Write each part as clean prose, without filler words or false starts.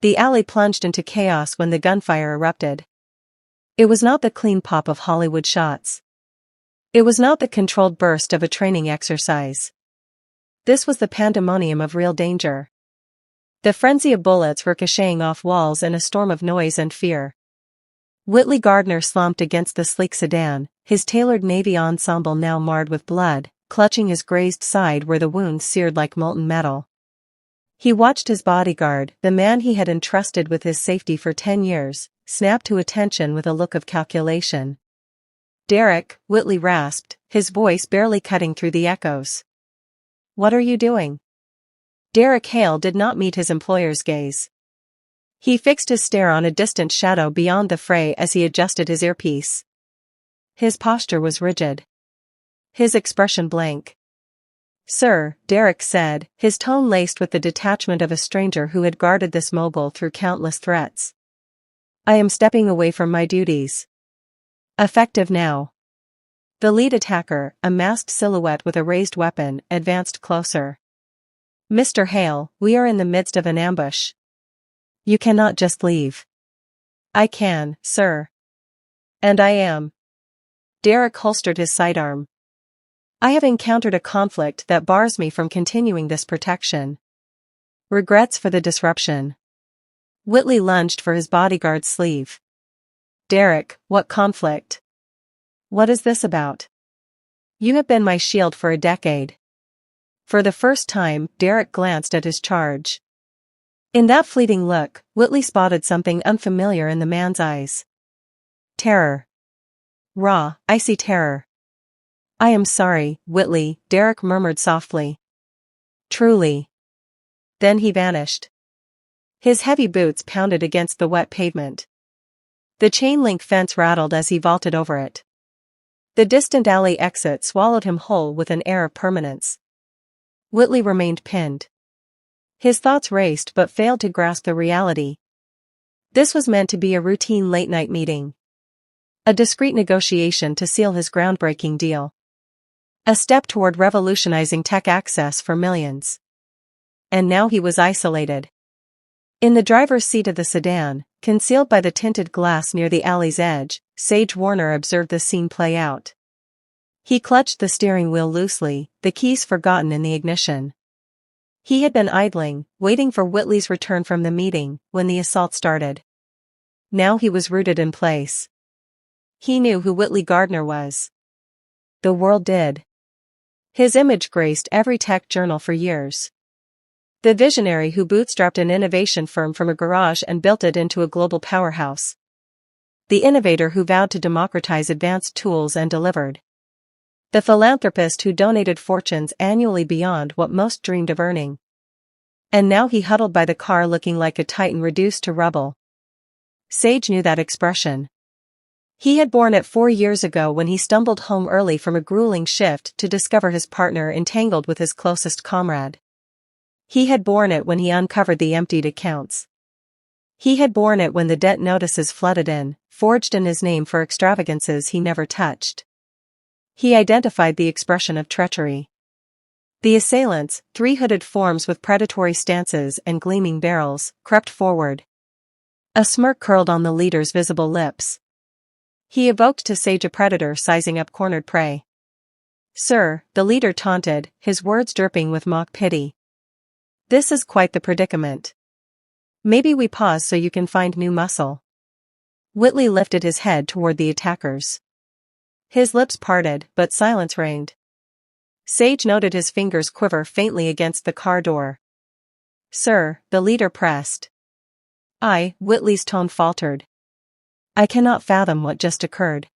The alley plunged into chaos when the gunfire erupted. It was not the clean pop of Hollywood shots. It was not the controlled burst of a training exercise. This was the pandemonium of real danger. The frenzy of bullets ricocheting off walls in a storm of noise and fear. Whitley Gardner slumped against the sleek sedan, his tailored navy ensemble now marred with blood, clutching his grazed side where the wounds seared like molten metal. He watched his bodyguard, the man he had entrusted with his safety for 10 years, snap to attention with a look of calculation. "Derek," Whitley rasped, his voice barely cutting through the echoes. "What are you doing?" Derek Hale did not meet his employer's gaze. He fixed his stare on a distant shadow beyond the fray as he adjusted his earpiece. His posture was rigid. His expression blank. "Sir," Derek said, his tone laced with the detachment of a stranger who had guarded this mogul through countless threats. "I am stepping away from my duties. Effective now." The lead attacker, a masked silhouette with a raised weapon, advanced closer. "Mr. Hale, we are in the midst of an ambush. You cannot just leave." "I can, sir. And I am." Derek holstered his sidearm. "I have encountered a conflict that bars me from continuing this protection. Regrets for the disruption." Whitley lunged for his bodyguard's sleeve. "Derek, what conflict? What is this about? You have been my shield for a decade." For the first time, Derek glanced at his charge. In that fleeting look, Whitley spotted something unfamiliar in the man's eyes. Terror. Raw, icy terror. "I am sorry, Whitley," Derek murmured softly. "Truly." Then he vanished. His heavy boots pounded against the wet pavement. The chain-link fence rattled as he vaulted over it. The distant alley exit swallowed him whole with an air of permanence. Whitley remained pinned. His thoughts raced but failed to grasp the reality. This was meant to be a routine late-night meeting. A discreet negotiation to seal his groundbreaking deal. A step toward revolutionizing tech access for millions. And now he was isolated. In the driver's seat of the sedan, concealed by the tinted glass near the alley's edge, Sage Warner observed the scene play out. He clutched the steering wheel loosely, the keys forgotten in the ignition. He had been idling, waiting for Whitley's return from the meeting, when the assault started. Now he was rooted in place. He knew who Whitley Gardner was. The world did. His image graced every tech journal for years. The visionary who bootstrapped an innovation firm from a garage and built it into a global powerhouse. The innovator who vowed to democratize advanced tools and delivered. The philanthropist who donated fortunes annually beyond what most dreamed of earning. And now he huddled by the car looking like a titan reduced to rubble. Sage knew that expression. He had borne it 4 years ago when he stumbled home early from a grueling shift to discover his partner entangled with his closest comrade. He had borne it when he uncovered the emptied accounts. He had borne it when the debt notices flooded in, forged in his name for extravagances he never touched. He identified the expression of treachery. The assailants, 3 hooded forms with predatory stances and gleaming barrels, crept forward. A smirk curled on the leader's visible lips. He evoked to Sage a predator sizing up cornered prey. "Sir," the leader taunted, his words dripping with mock pity. "This is quite the predicament. Maybe we pause so you can find new muscle." Whitley lifted his head toward the attackers. His lips parted, but silence reigned. Sage noted his fingers quiver faintly against the car door. "Sir," the leader pressed. Whitley's tone faltered. "I cannot fathom what just occurred."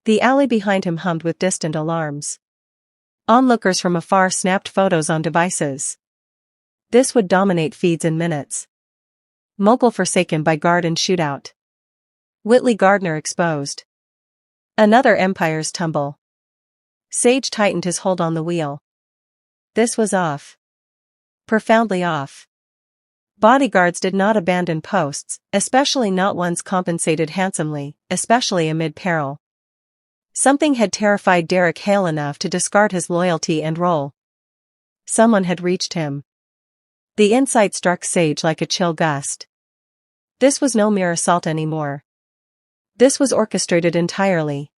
The alley behind him hummed with distant alarms. Onlookers from afar snapped photos on devices. This would dominate feeds in minutes. Mogul forsaken by guard and shootout. Whitley Gardner exposed. Another empire's tumble. Sage tightened his hold on the wheel. This was off. Profoundly off. Bodyguards did not abandon posts, especially not ones compensated handsomely, especially amid peril. Something had terrified Derek Hale enough to discard his loyalty and role. Someone had reached him. The insight struck Sage like a chill gust. This was no mere assault anymore. This was orchestrated entirely.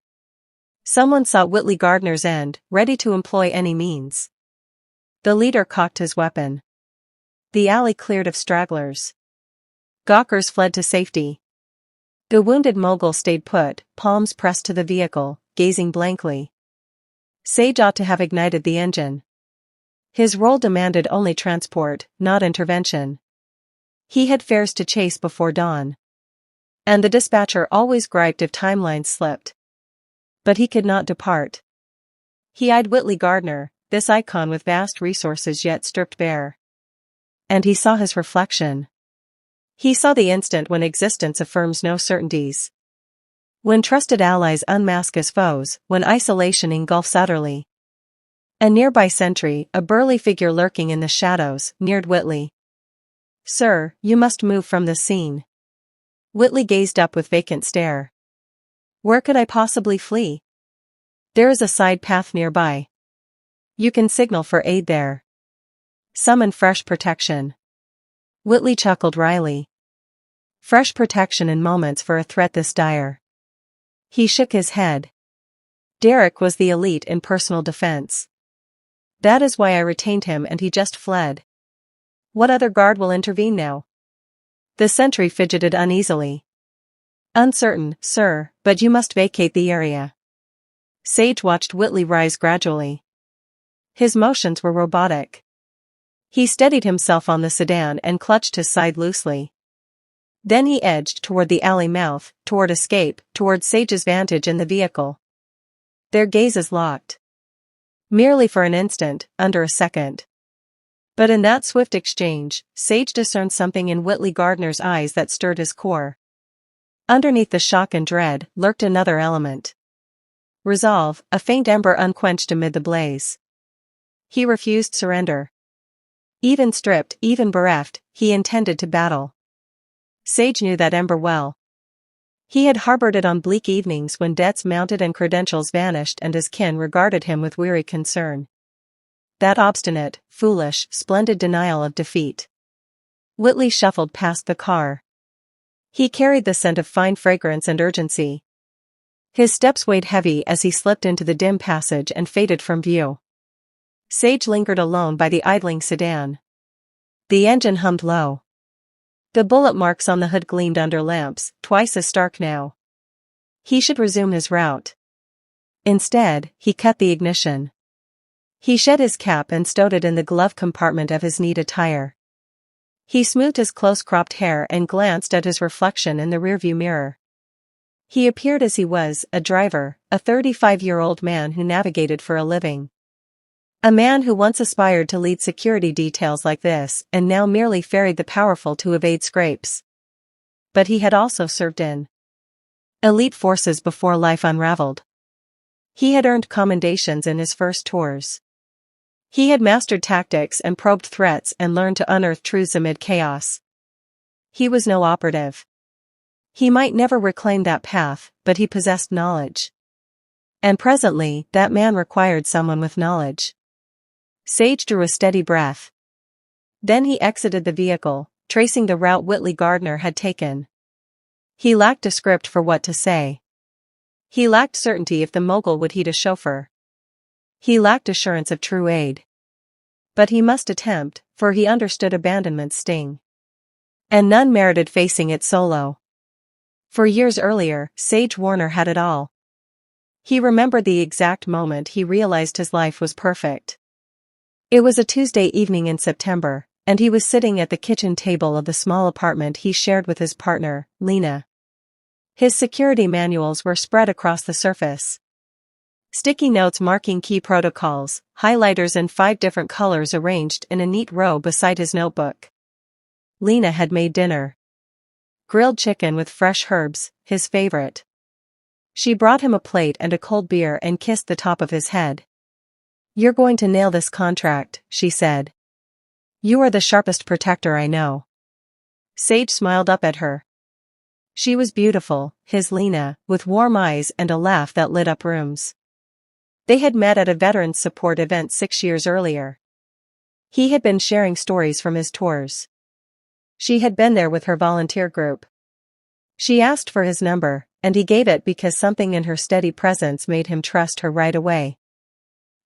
Someone sought Whitley Gardner's end, ready to employ any means. The leader cocked his weapon. The alley cleared of stragglers. Gawkers fled to safety. The wounded mogul stayed put, palms pressed to the vehicle, gazing blankly. Sage ought to have ignited the engine. His role demanded only transport, not intervention. He had fares to chase before dawn. And the dispatcher always griped if timelines slipped. But he could not depart. He eyed Whitley Gardner, this icon with vast resources yet stripped bare. And he saw his reflection. He saw the instant when existence affirms no certainties. When trusted allies unmask as foes, when isolation engulfs utterly. A nearby sentry, a burly figure lurking in the shadows, neared Whitley. "Sir, you must move from this scene." Whitley gazed up with vacant stare. "Where could I possibly flee? There is a side path nearby. You can signal for aid there. Summon fresh protection." Whitley chuckled wryly. Fresh protection in moments for a threat this dire. He shook his head. Derek was the elite in personal defense. That is why I retained him, and he just fled. What other guard will intervene now? The sentry fidgeted uneasily. "Uncertain, sir, but you must vacate the area." Sage watched Whitley rise gradually. His motions were robotic. He steadied himself on the sedan and clutched his side loosely. Then he edged toward the alley mouth, toward escape, toward Sage's vantage in the vehicle. Their gazes locked. Merely for an instant, under a second. But in that swift exchange, Sage discerned something in Whitley Gardner's eyes that stirred his core. Underneath the shock and dread, lurked another element. Resolve, a faint ember unquenched amid the blaze. He refused surrender. Even stripped, even bereft, he intended to battle. Sage knew that ember well. He had harbored it on bleak evenings when debts mounted and credentials vanished and his kin regarded him with weary concern. That obstinate, foolish, splendid denial of defeat. Whitley shuffled past the car. He carried the scent of fine fragrance and urgency. His steps weighed heavy as he slipped into the dim passage and faded from view. Sage lingered alone by the idling sedan. The engine hummed low. The bullet marks on the hood gleamed under lamps, twice as stark now. He should resume his route. Instead, he cut the ignition. He shed his cap and stowed it in the glove compartment of his neat attire. He smoothed his close-cropped hair and glanced at his reflection in the rearview mirror. He appeared as he was, a driver, a 35-year-old man who navigated for a living. A man who once aspired to lead security details like this and now merely ferried the powerful to evade scrapes. But he had also served in elite forces before life unraveled. He had earned commendations in his first tours. He had mastered tactics and probed threats and learned to unearth truths amid chaos. He was no operative. He might never reclaim that path, but he possessed knowledge. And presently, that man required someone with knowledge. Sage drew a steady breath. Then he exited the vehicle, tracing the route Whitley Gardner had taken. He lacked a script for what to say. He lacked certainty if the mogul would heed a chauffeur. He lacked assurance of true aid. But he must attempt, for he understood abandonment's sting. And none merited facing it solo. For years earlier, Sage Warner had it all. He remembered the exact moment he realized his life was perfect. It was a Tuesday evening in September, and he was sitting at the kitchen table of the small apartment he shared with his partner, Lena. His security manuals were spread across the surface. Sticky notes marking key protocols, highlighters in 5 different colors arranged in a neat row beside his notebook. Lena had made dinner. Grilled chicken with fresh herbs, his favorite. She brought him a plate and a cold beer and kissed the top of his head. "You're going to nail this contract," she said. "You are the sharpest protector I know." Sage smiled up at her. She was beautiful, his Lena, with warm eyes and a laugh that lit up rooms. They had met at a veterans support event 6 years earlier. He had been sharing stories from his tours. She had been there with her volunteer group. She asked for his number, and he gave it because something in her steady presence made him trust her right away.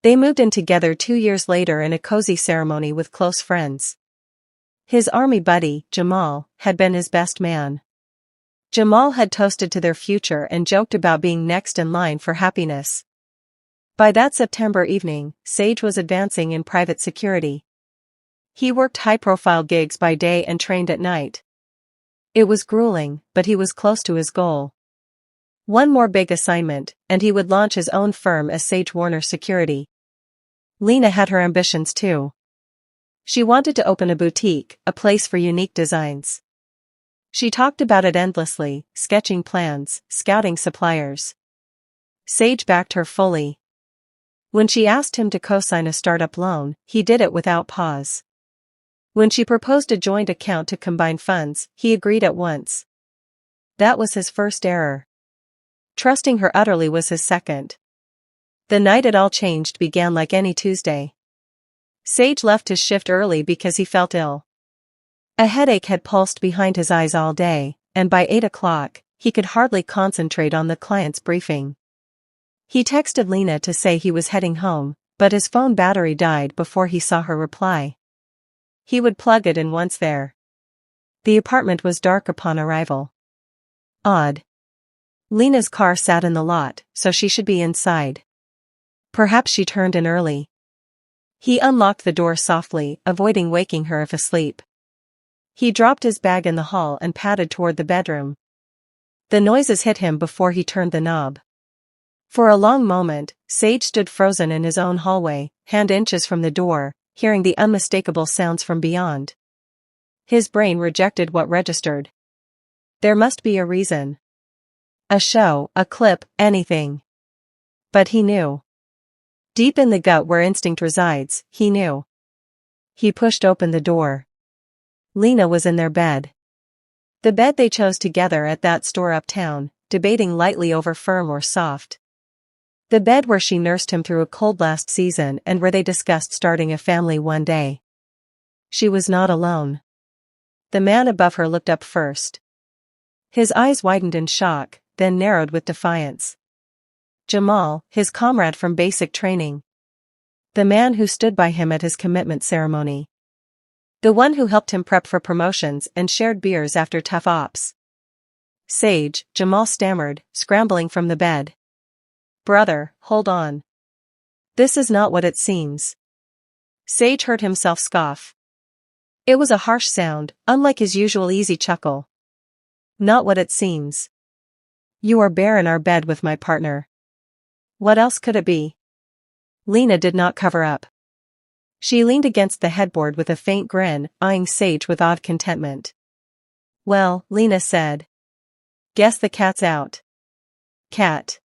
They moved in together 2 years later in a cozy ceremony with close friends. His army buddy, Jamal, had been his best man. Jamal had toasted to their future and joked about being next in line for happiness. By that September evening, Sage was advancing in private security. He worked high-profile gigs by day and trained at night. It was grueling, but he was close to his goal. One more big assignment, and he would launch his own firm as Sage Warner Security. Lena had her ambitions too. She wanted to open a boutique, a place for unique designs. She talked about it endlessly, sketching plans, scouting suppliers. Sage backed her fully. When she asked him to co-sign a startup loan, he did it without pause. When she proposed a joint account to combine funds, he agreed at once. That was his first error. Trusting her utterly was his second. The night it all changed began like any Tuesday. Sage left his shift early because he felt ill. A headache had pulsed behind his eyes all day, and by 8 o'clock, he could hardly concentrate on the client's briefing. He texted Lena to say he was heading home, but his phone battery died before he saw her reply. He would plug it in once there. The apartment was dark upon arrival. Odd. Lena's car sat in the lot, so she should be inside. Perhaps she turned in early. He unlocked the door softly, avoiding waking her if asleep. He dropped his bag in the hall and padded toward the bedroom. The noises hit him before he turned the knob. For a long moment, Sage stood frozen in his own hallway, hand inches from the door, hearing the unmistakable sounds from beyond. His brain rejected what registered. There must be a reason. A show, a clip, anything. But he knew. Deep in the gut where instinct resides, he knew. He pushed open the door. Lena was in their bed. The bed they chose together at that store uptown, debating lightly over firm or soft. The bed where she nursed him through a cold last season and where they discussed starting a family one day. She was not alone. The man above her looked up first. His eyes widened in shock, then narrowed with defiance. Jamal, his comrade from basic training. The man who stood by him at his commitment ceremony. The one who helped him prep for promotions and shared beers after tough ops. Sage, Jamal stammered, scrambling from the bed. Brother, hold on. This is not what it seems. Sage heard himself scoff. It was a harsh sound, unlike his usual easy chuckle. Not what it seems. You are bare in our bed with my partner. What else could it be? Lena did not cover up. She leaned against the headboard with a faint grin, eyeing Sage with odd contentment. Well, Lena said. Guess the cat's out. Cat.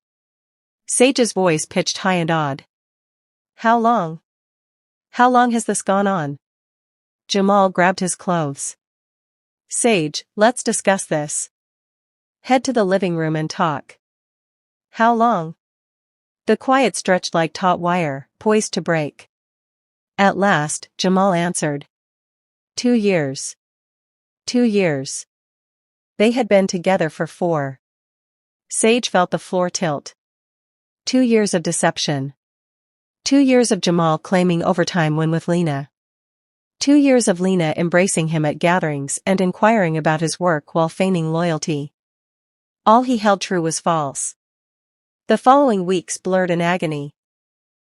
Sage's voice pitched high and odd. How long? How long has this gone on? Jamal grabbed his clothes. Sage, let's discuss this. Head to the living room and talk. How long? The quiet stretched like taut wire, poised to break. At last, Jamal answered. 2 years. 2 years. They had been together for 4. Sage felt the floor tilt. 2 years of deception. 2 years of Jamal claiming overtime when with Lena. 2 years of Lena embracing him at gatherings and inquiring about his work while feigning loyalty. All he held true was false. The following weeks blurred in agony.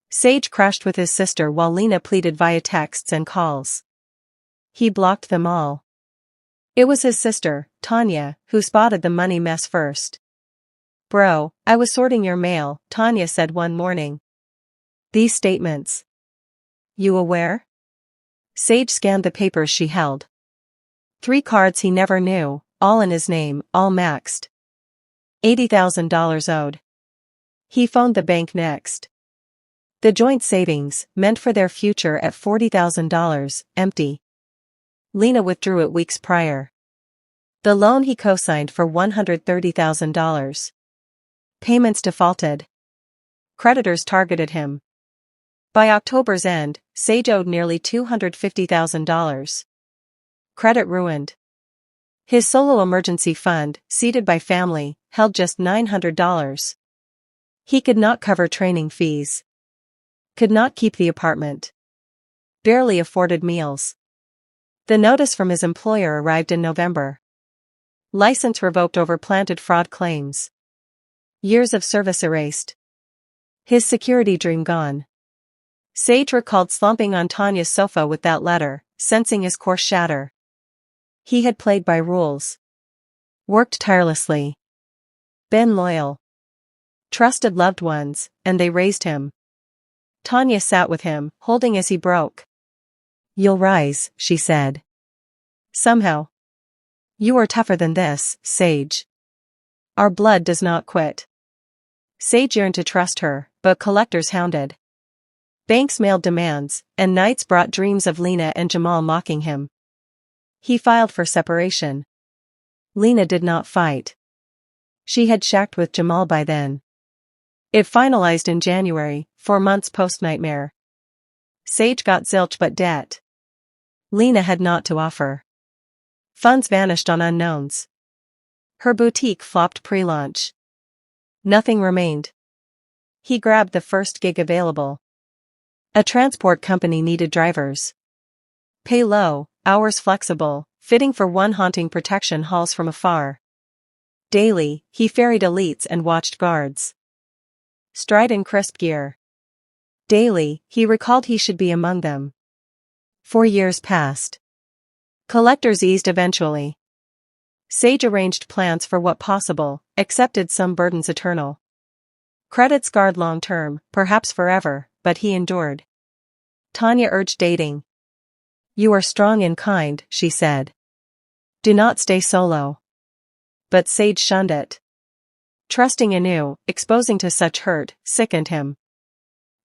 Sage crashed with his sister while Lena pleaded via texts and calls. He blocked them all. It was his sister, Tanya, who spotted the money mess first. Bro, I was sorting your mail, Tanya said one morning. These statements. You aware? Sage scanned the papers she held. 3 cards he never knew, all in his name, all maxed. $80,000 owed. He phoned the bank next. The joint savings, meant for their future at $40,000, empty. Lena withdrew it weeks prior. The loan he co-signed for $130,000. Payments defaulted. Creditors targeted him. By October's end, Sage owed nearly $250,000. Credit ruined. His solo emergency fund, seated by family, held just $900. He could not cover training fees. Could not keep the apartment. Barely afforded meals. The notice from his employer arrived in November. License revoked over planted fraud claims. Years of service erased. His security dream gone. Sage recalled slumping on Tanya's sofa with that letter, sensing his course shatter. He had played by rules. Worked tirelessly. Been loyal. Trusted loved ones, and they raised him. Tanya sat with him, holding as he broke. "You'll rise," she said. "Somehow. You are tougher than this, Sage. Our blood does not quit." Sage yearned to trust her, but collectors hounded. Banks mailed demands, and nights brought dreams of Lena and Jamal mocking him. He filed for separation. Lena did not fight. She had shacked with Jamal by then. It finalized in January, 4 months post-nightmare. Sage got zilch but debt. Lena had naught to offer. Funds vanished on unknowns. Her boutique flopped pre-launch. Nothing remained. He grabbed the first gig available. A transport company needed drivers. Pay low, hours flexible, fitting for one haunting protection hauls from afar. Daily, he ferried elites and watched guards. Stride in crisp gear. Daily, he recalled he should be among them. 4 years passed. Collectors eased eventually. Sage arranged plans for what possible, accepted some burdens eternal. Credit scarred long-term, perhaps forever, but he endured. Tanya urged dating. "You are strong and kind," she said. "Do not stay solo." But Sage shunned it. Trusting anew, exposing to such hurt, sickened him.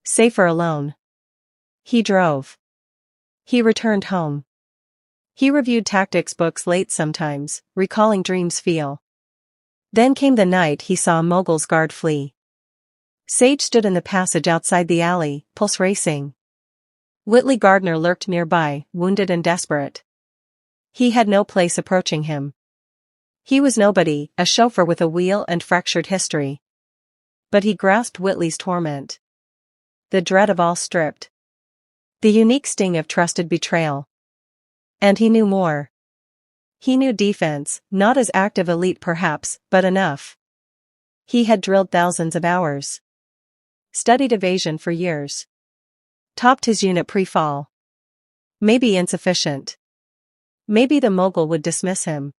Safer alone. He drove. He returned home. He reviewed tactics books late sometimes, recalling dreams feel. Then came the night he saw a mogul's guard flee. Sage stood in the passage outside the alley, pulse racing. Whitley Gardner lurked nearby, wounded and desperate. He had no place approaching him. He was nobody, a chauffeur with a wheel and fractured history. But he grasped Whitley's torment. The dread of all stripped. The unique sting of trusted betrayal. And he knew more. He knew defense, not as active elite perhaps, but enough. He had drilled thousands of hours. Studied evasion for years. Topped his unit pre-fall. Maybe insufficient. Maybe the mogul would dismiss him.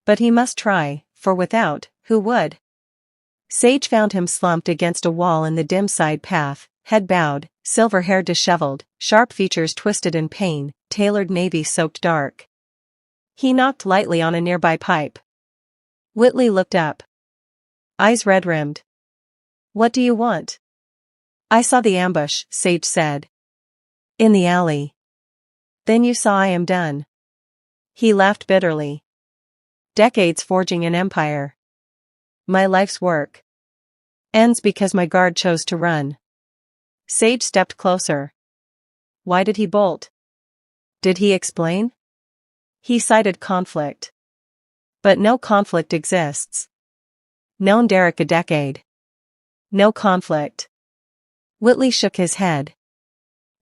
But he must try, for without, who would? Sage found him slumped against a wall in the dim side path, head bowed, silver hair disheveled, sharp features twisted in pain, tailored navy soaked dark. He knocked lightly on a nearby pipe. Whitley looked up. Eyes red-rimmed. "What do you want?" "I saw the ambush," Sage said. "In the alley." "Then you saw I am done." He laughed bitterly. "Decades forging an empire. My life's work. Ends because my guard chose to run." Sage stepped closer. Why did he bolt? Did he explain? He cited conflict. But no conflict exists. Known Derek a decade. No conflict. Whitley shook his head.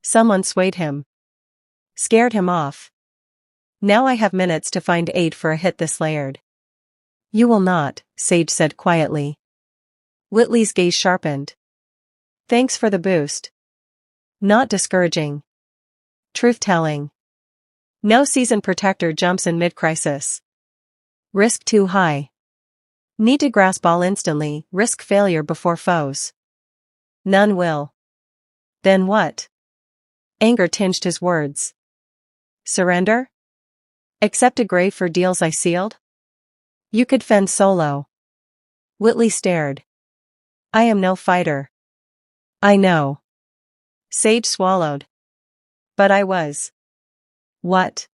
Someone swayed him. Scared him off. Now I have minutes to find aid for a hit this layered. "You will not," Sage said quietly. Whitley's gaze sharpened. "Thanks for the boost. Not discouraging. Truth-telling. No seasoned protector jumps in mid-crisis. Risk too high. Need to grasp all instantly, risk failure before foes. None will." "Then what?" Anger tinged his words. "Surrender? Accept a grave for deals I sealed? You could fend solo." Whitley stared. "I am no fighter." "I know." Sage swallowed. "But I was." "What?"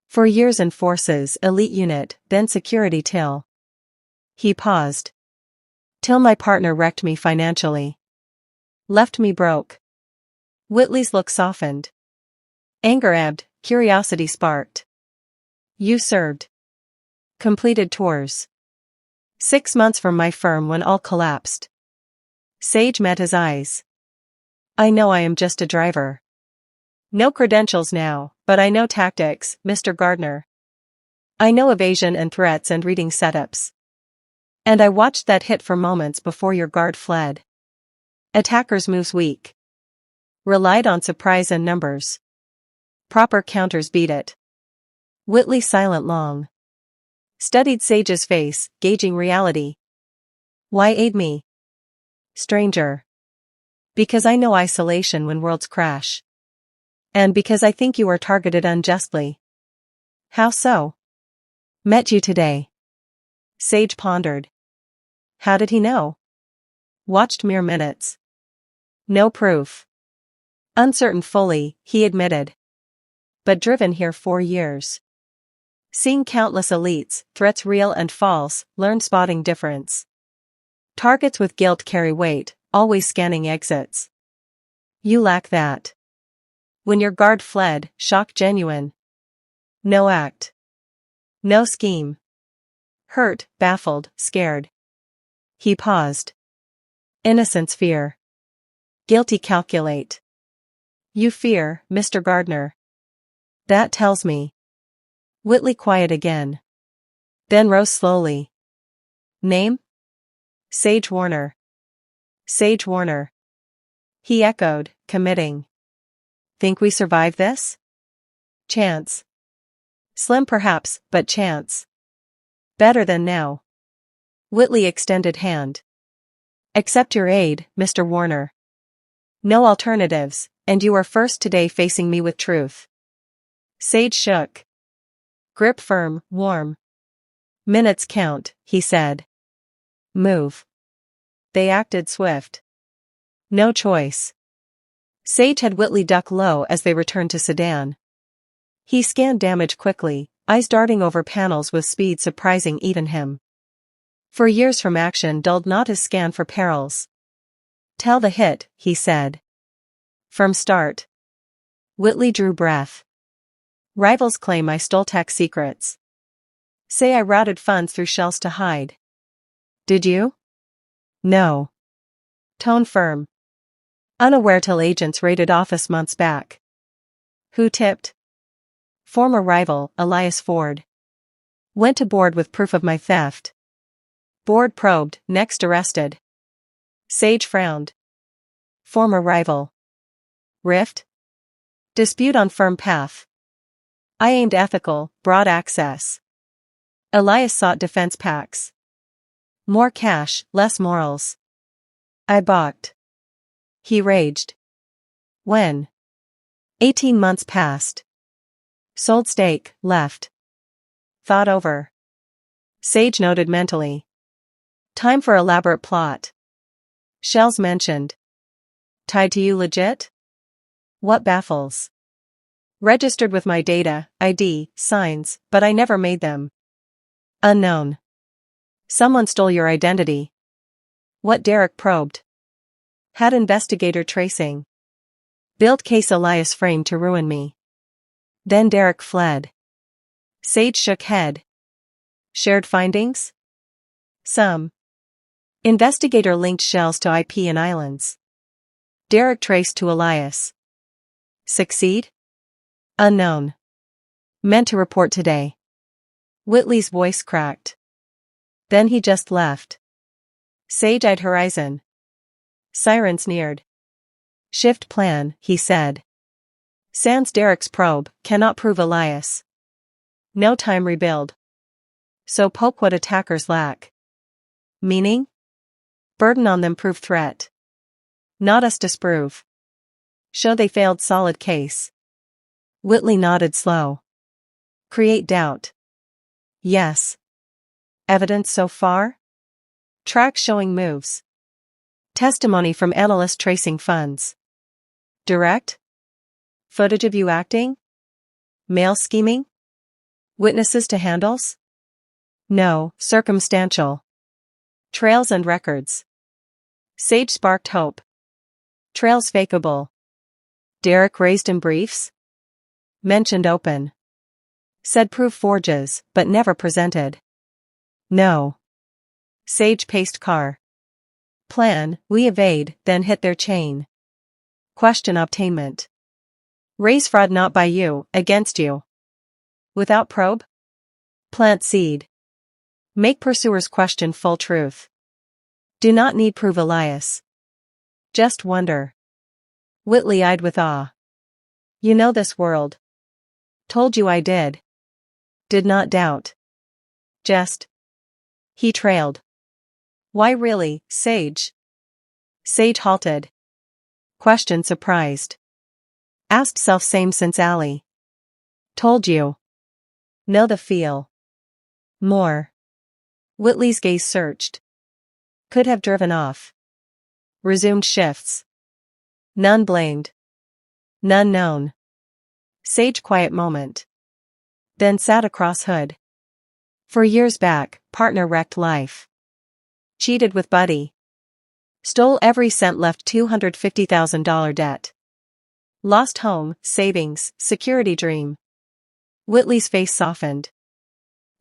"For years in forces, elite unit, then security till." He paused. "Till my partner wrecked me financially. Left me broke." Whitley's look softened. Anger ebbed, curiosity sparked. "You served." Completed tours. 6 months from my firm when all collapsed. Sage met his eyes. I know I am just a driver. No credentials now, but I know tactics, Mr. Gardner. I know evasion and threats and reading setups. And I watched that hit for moments before your guard fled. Attackers' moves weak. Relied on surprise and numbers. Proper counters beat it. Whitley silent long. Studied Sage's face, gauging reality. Why aid me? Stranger. Because I know isolation when worlds crash. And because I think you are targeted unjustly. How so? Met you today. Sage pondered. How did he know? Watched mere minutes. No proof. Uncertain fully, he admitted. But driven here 4 years. Seen countless elites, threats real and false, learned spotting difference. Targets with guilt carry weight, always scanning exits. You lack that. When your guard fled, shock genuine. No act. No scheme. Hurt, baffled, scared. He paused. Innocence fear. Guilty calculate. You fear, Mr. Gardner. That tells me. Whitley quiet again. Then rose slowly. Name? Sage Warner. Sage Warner. He echoed, committing. Think we survive this? Chance. Slim perhaps, but chance. Better than now. Whitley extended hand. Accept your aid, Mr. Warner. No alternatives, and you are first today facing me with truth. Sage shook. Grip firm, warm. Minutes count, he said. Move. They acted swift. No choice. Sage had Whitley duck low as they returned to sedan. He scanned damage quickly, eyes darting over panels with speed surprising even him. For years from action dulled not his scan for perils. Tell the hit, he said. From start. Whitley drew breath. Rivals claim I stole tech secrets. Say I routed funds through shells to hide. Did you? No. Tone firm. Unaware till agents raided office months back. Who tipped? Former rival, Elias Ford. Went to board with proof of my theft. Board probed, next arrested. Sage frowned. Former rival. Rift? Dispute on firm path. I aimed ethical, broad access. Elias sought defense packs. More cash, less morals. I balked. He raged. When? 18 months passed. Sold stake, left. Thought over. Sage noted mentally. Time for elaborate plot. Shells mentioned. Tied to you legit? What baffles? Registered with my data, ID, signs, but I never made them. Unknown. Someone stole your identity. What Derek probed. Had investigator tracing. Built case Elias framed to ruin me. Then Derek fled. Sage shook head. Shared findings? Some. Investigator linked shells to IP and islands. Derek traced to Elias. Succeed? Unknown. Meant to report today. Whitley's voice cracked. Then he just left. Sage eyed horizon. Sirens neared. Shift plan, he said. Sans Derek's probe, cannot prove Elias. No time rebuild. So poke what attackers lack. Meaning? Burden on them prove threat. Not us disprove. Show they failed solid case. Whitley nodded slow. Create doubt. Yes. Evidence so far? Track showing moves. Testimony from analyst tracing funds. Direct? Footage of you acting? Mail scheming? Witnesses to handles? No, circumstantial. Trails and records. Sage sparked hope. Trails fakeable. Derek raised in briefs? Mentioned open. Said proof forges, but never presented. No. Sage paced car. Plan, we evade, then hit their chain. Question obtainment. Raise fraud not by you, against you. Without probe? Plant seed. Make pursuers question full truth. Do not need prove Elias. Just wonder. Whitley eyed with awe. You know this world. Told you I did. Did not doubt. Just. He trailed. Why really, Sage? Sage halted. Question surprised. Asked self same since alley. Told you. Know the feel. More. Whitley's gaze searched. Could have driven off. Resumed shifts. None blamed. None known. Sage quiet moment. Then sat across hood. For years back, partner wrecked life. Cheated with buddy. Stole every cent, left $250,000 debt. Lost home, savings, security dream. Whitley's face softened.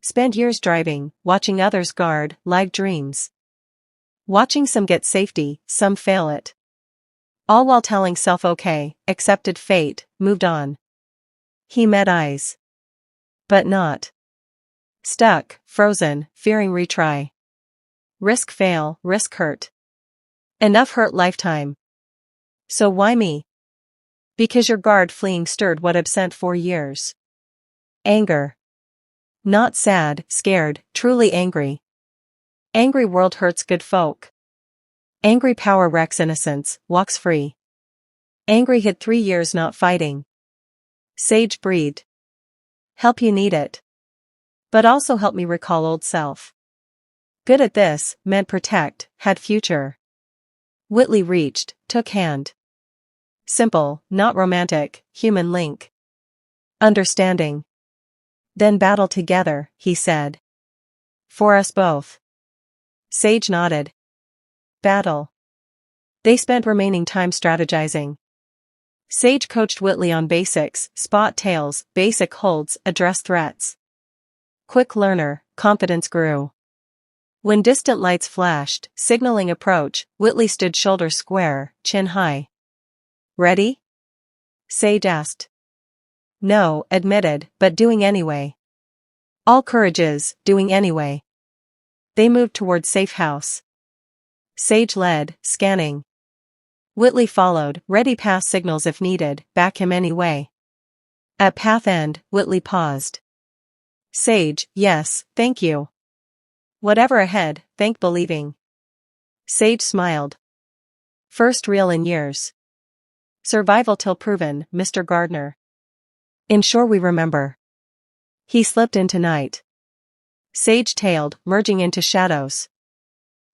Spent years driving, watching others guard live dreams. Watching some get safety, some fail it. All while telling self okay, accepted fate, moved on. He met eyes. But not. Stuck, frozen, fearing retry. Risk fail, risk hurt. Enough hurt lifetime. So why me? Because your guard fleeing stirred what absent for years. Anger. Not sad, scared, truly angry. Angry world hurts good folk. Angry power wrecks innocence, walks free. Angry hid 3 years not fighting. Sage breathed. Help you need it. But also help me recall old self. Good at this, meant protect, had future. Whitley reached, took hand. Simple, not romantic, human link. Understanding. Then battle together, he said. For us both. Sage nodded. Battle. They spent remaining time strategizing. Sage coached Whitley on basics, spot tails, basic holds, address threats. Quick learner, confidence grew. When distant lights flashed, signaling approach, Whitley stood shoulders square, chin high. Ready? Sage asked. No, admitted, but doing anyway. All courage is, doing anyway. They moved toward safe house. Sage led, scanning. Whitley followed, ready pass signals if needed, back him anyway. At path end, Whitley paused. Sage, yes, thank you. Whatever ahead, thank believing. Sage smiled. First real in years. Survival till proven, Mr. Gardner. Ensure we remember. He slipped into night. Sage tailed, merging into shadows.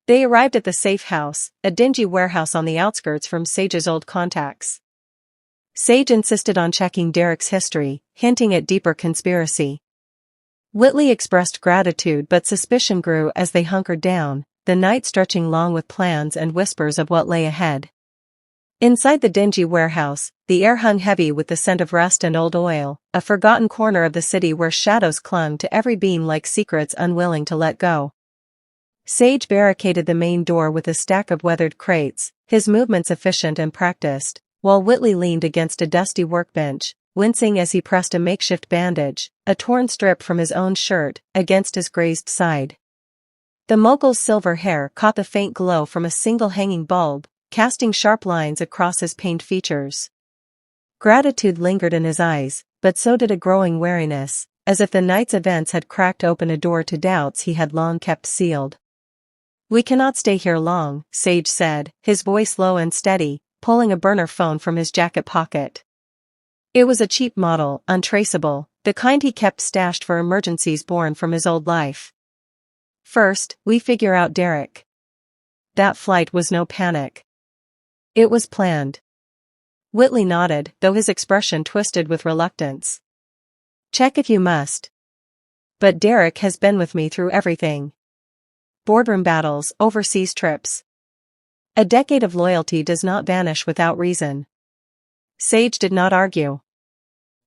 They arrived at the safe house, a dingy warehouse on the outskirts from Sage's old contacts. Sage insisted on checking Derek's history, hinting at deeper conspiracy. Whitley expressed gratitude, but suspicion grew as they hunkered down, the night stretching long with plans and whispers of what lay ahead. Inside the dingy warehouse, the air hung heavy with the scent of rust and old oil, a forgotten corner of the city where shadows clung to every beam like secrets unwilling to let go. Sage barricaded the main door with a stack of weathered crates, his movements efficient and practiced, while Whitley leaned against a dusty workbench, wincing as he pressed a makeshift bandage, a torn strip from his own shirt, against his grazed side. The mogul's silver hair caught the faint glow from a single hanging bulb, casting sharp lines across his pained features. Gratitude lingered in his eyes, but so did a growing wariness, as if the night's events had cracked open a door to doubts he had long kept sealed. We cannot stay here long, Sage said, his voice low and steady, pulling a burner phone from his jacket pocket. It was a cheap model, untraceable, the kind he kept stashed for emergencies born from his old life. First, we figure out Derek. That flight was no panic. It was planned. Whitley nodded, though his expression twisted with reluctance. Check if you must. But Derek has been with me through everything. Boardroom battles, overseas trips. A decade of loyalty does not vanish without reason. Sage did not argue.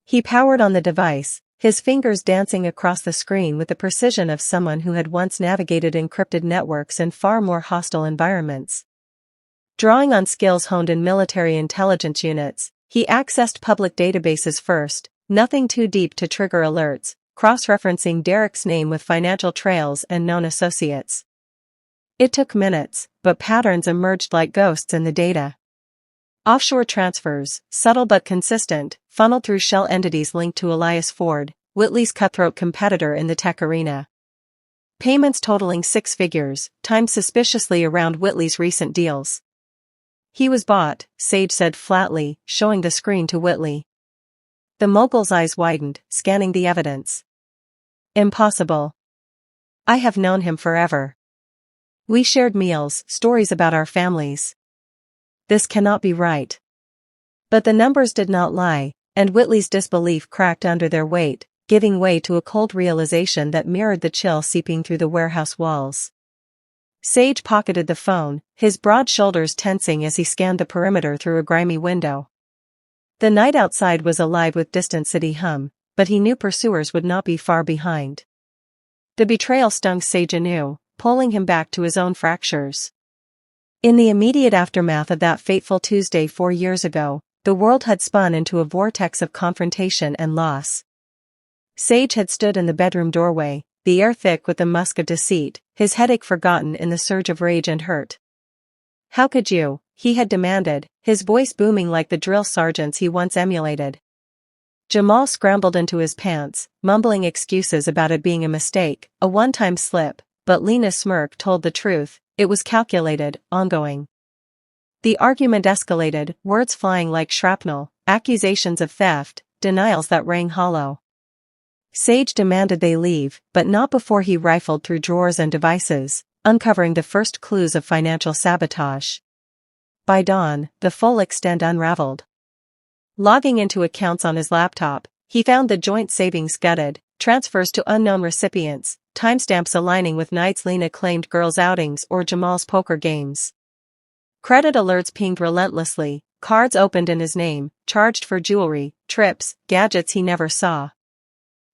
He powered on the device, his fingers dancing across the screen with the precision of someone who had once navigated encrypted networks in far more hostile environments. Drawing on skills honed in military intelligence units, he accessed public databases first, nothing too deep to trigger alerts, cross-referencing Derek's name with financial trails and known associates. It took minutes, but patterns emerged like ghosts in the data. Offshore transfers, subtle but consistent, funneled through shell entities linked to Elias Ford, Whitley's cutthroat competitor in the tech arena. Payments totaling six figures, timed suspiciously around Whitley's recent deals. He was bought, Sage said flatly, showing the screen to Whitley. The mogul's eyes widened, scanning the evidence. Impossible. I have known him forever. We shared meals, stories about our families. This cannot be right. But the numbers did not lie, and Whitley's disbelief cracked under their weight, giving way to a cold realization that mirrored the chill seeping through the warehouse walls. Sage pocketed the phone, his broad shoulders tensing as he scanned the perimeter through a grimy window. The night outside was alive with distant city hum, but he knew pursuers would not be far behind. The betrayal stung Sage anew, pulling him back to his own fractures. In the immediate aftermath of that fateful Tuesday 4 years ago, the world had spun into a vortex of confrontation and loss. Sage had stood in the bedroom doorway, the air thick with the musk of deceit, his headache forgotten in the surge of rage and hurt. How could you? He had demanded, his voice booming like the drill sergeants he once emulated. Jamal scrambled into his pants, mumbling excuses about it being a mistake, a one-time slip, but Lena's smirk told the truth. It was calculated, ongoing. The argument escalated, words flying like shrapnel, accusations of theft, denials that rang hollow. Sage demanded they leave, but not before he rifled through drawers and devices, uncovering the first clues of financial sabotage. By dawn, the full extent unraveled. Logging into accounts on his laptop, he found the joint savings gutted, transfers to unknown recipients, timestamps aligning with nights Lena claimed girls' outings or Jamal's poker games. Credit alerts pinged relentlessly, cards opened in his name, charged for jewelry, trips, gadgets he never saw.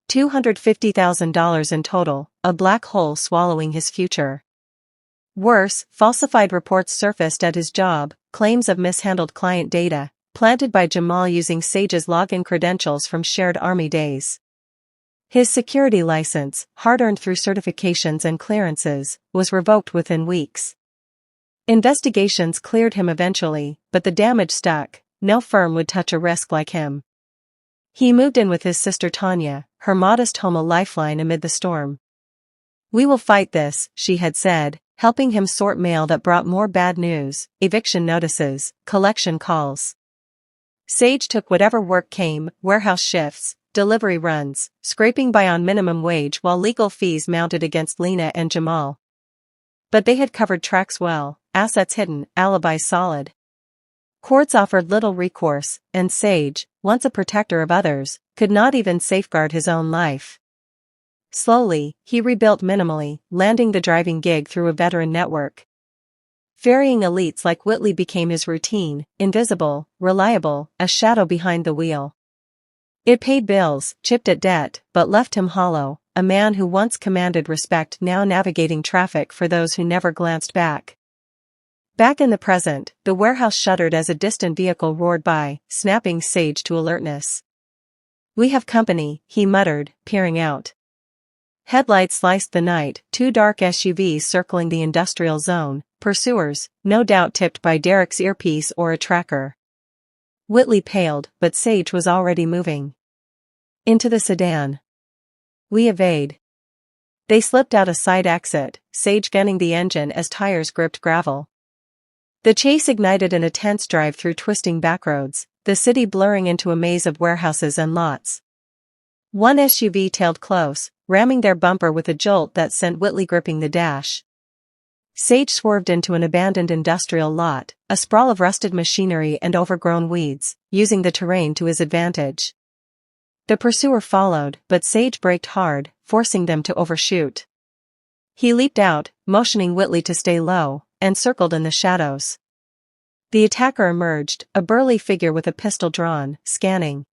$250,000 in total, a black hole swallowing his future. Worse, falsified reports surfaced at his job, claims of mishandled client data, planted by Jamal using Sage's login credentials from shared army days. His security license, hard-earned through certifications and clearances, was revoked within weeks. Investigations cleared him eventually, but the damage stuck. No firm would touch a risk like him. He moved in with his sister Tanya, her modest home a lifeline amid the storm. We will fight this, she had said, helping him sort mail that brought more bad news, eviction notices, collection calls. Sage took whatever work came, warehouse shifts, delivery runs, scraping by on minimum wage while legal fees mounted against Lena and Jamal. But they had covered tracks well, assets hidden, alibis solid. Courts offered little recourse, and Sage, once a protector of others, could not even safeguard his own life. Slowly, he rebuilt minimally, landing the driving gig through a veteran network. Ferrying elites like Whitley became his routine, invisible, reliable, a shadow behind the wheel. It paid bills, chipped at debt, but left him hollow, a man who once commanded respect now navigating traffic for those who never glanced back. Back in the present, the warehouse shuddered as a distant vehicle roared by, snapping Sage to alertness. We have company, he muttered, peering out. Headlights sliced the night, two dark SUVs circling the industrial zone, pursuers, no doubt tipped by Derek's earpiece or a tracker. Whitley paled, but Sage was already moving. Into the sedan. We evade. They slipped out a side exit, Sage gunning the engine as tires gripped gravel. The chase ignited in a tense drive through twisting backroads, the city blurring into a maze of warehouses and lots. One SUV tailed close, ramming their bumper with a jolt that sent Whitley gripping the dash. Sage swerved into an abandoned industrial lot, a sprawl of rusted machinery and overgrown weeds, using the terrain to his advantage. The pursuer followed, but Sage braked hard, forcing them to overshoot. He leaped out, motioning Whitley to stay low, and circled in the shadows. The attacker emerged, a burly figure with a pistol drawn, scanning.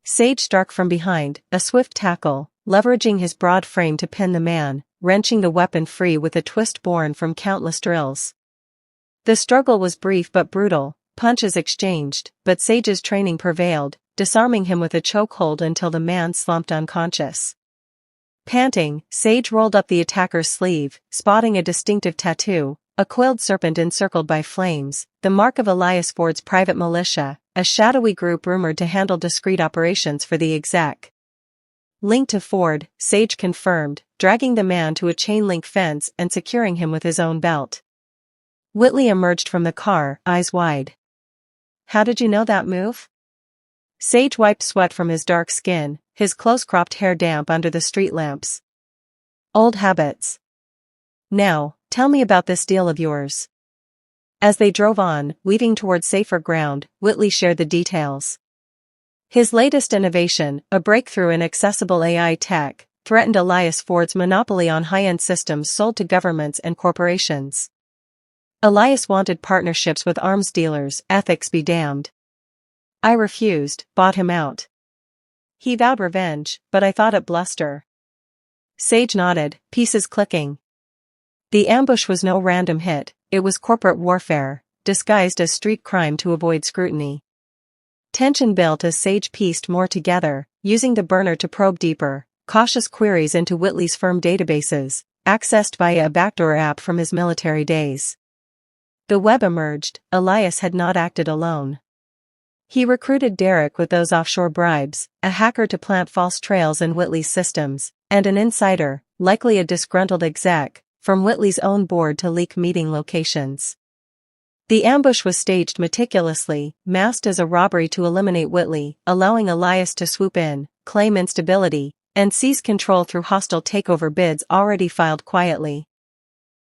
Sage struck from behind, a swift tackle, leveraging his broad frame to pin the man, wrenching the weapon free with a twist born from countless drills. The struggle was brief but brutal, punches exchanged, but Sage's training prevailed, disarming him with a chokehold until the man slumped unconscious. Panting, Sage rolled up the attacker's sleeve, spotting a distinctive tattoo, a coiled serpent encircled by flames, the mark of Elias Ford's private militia, a shadowy group rumored to handle discreet operations for the exec. Linked to Ford, Sage confirmed, dragging the man to a chain-link fence and securing him with his own belt. Whitley emerged from the car, eyes wide. "How did you know that move?" Sage wiped sweat from his dark skin, his close-cropped hair damp under the street lamps. "Old habits. Now, tell me about this deal of yours." As they drove on, weaving toward safer ground, Whitley shared the details. His latest innovation, a breakthrough in accessible AI tech, threatened Elias Ford's monopoly on high-end systems sold to governments and corporations. Elias wanted partnerships with arms dealers, ethics be damned. I refused, bought him out. He vowed revenge, but I thought it bluster. Sage nodded, pieces clicking. The ambush was no random hit, it was corporate warfare, disguised as street crime to avoid scrutiny. Tension built as Sage pieced more together, using the burner to probe deeper, cautious queries into Whitley's firm databases, accessed via a backdoor app from his military days. The web emerged, Elias had not acted alone. He recruited Derek with those offshore bribes, a hacker to plant false trails in Whitley's systems, and an insider, likely a disgruntled exec, from Whitley's own board to leak meeting locations. The ambush was staged meticulously, masked as a robbery to eliminate Whitley, allowing Elias to swoop in, claim instability, and seize control through hostile takeover bids already filed quietly.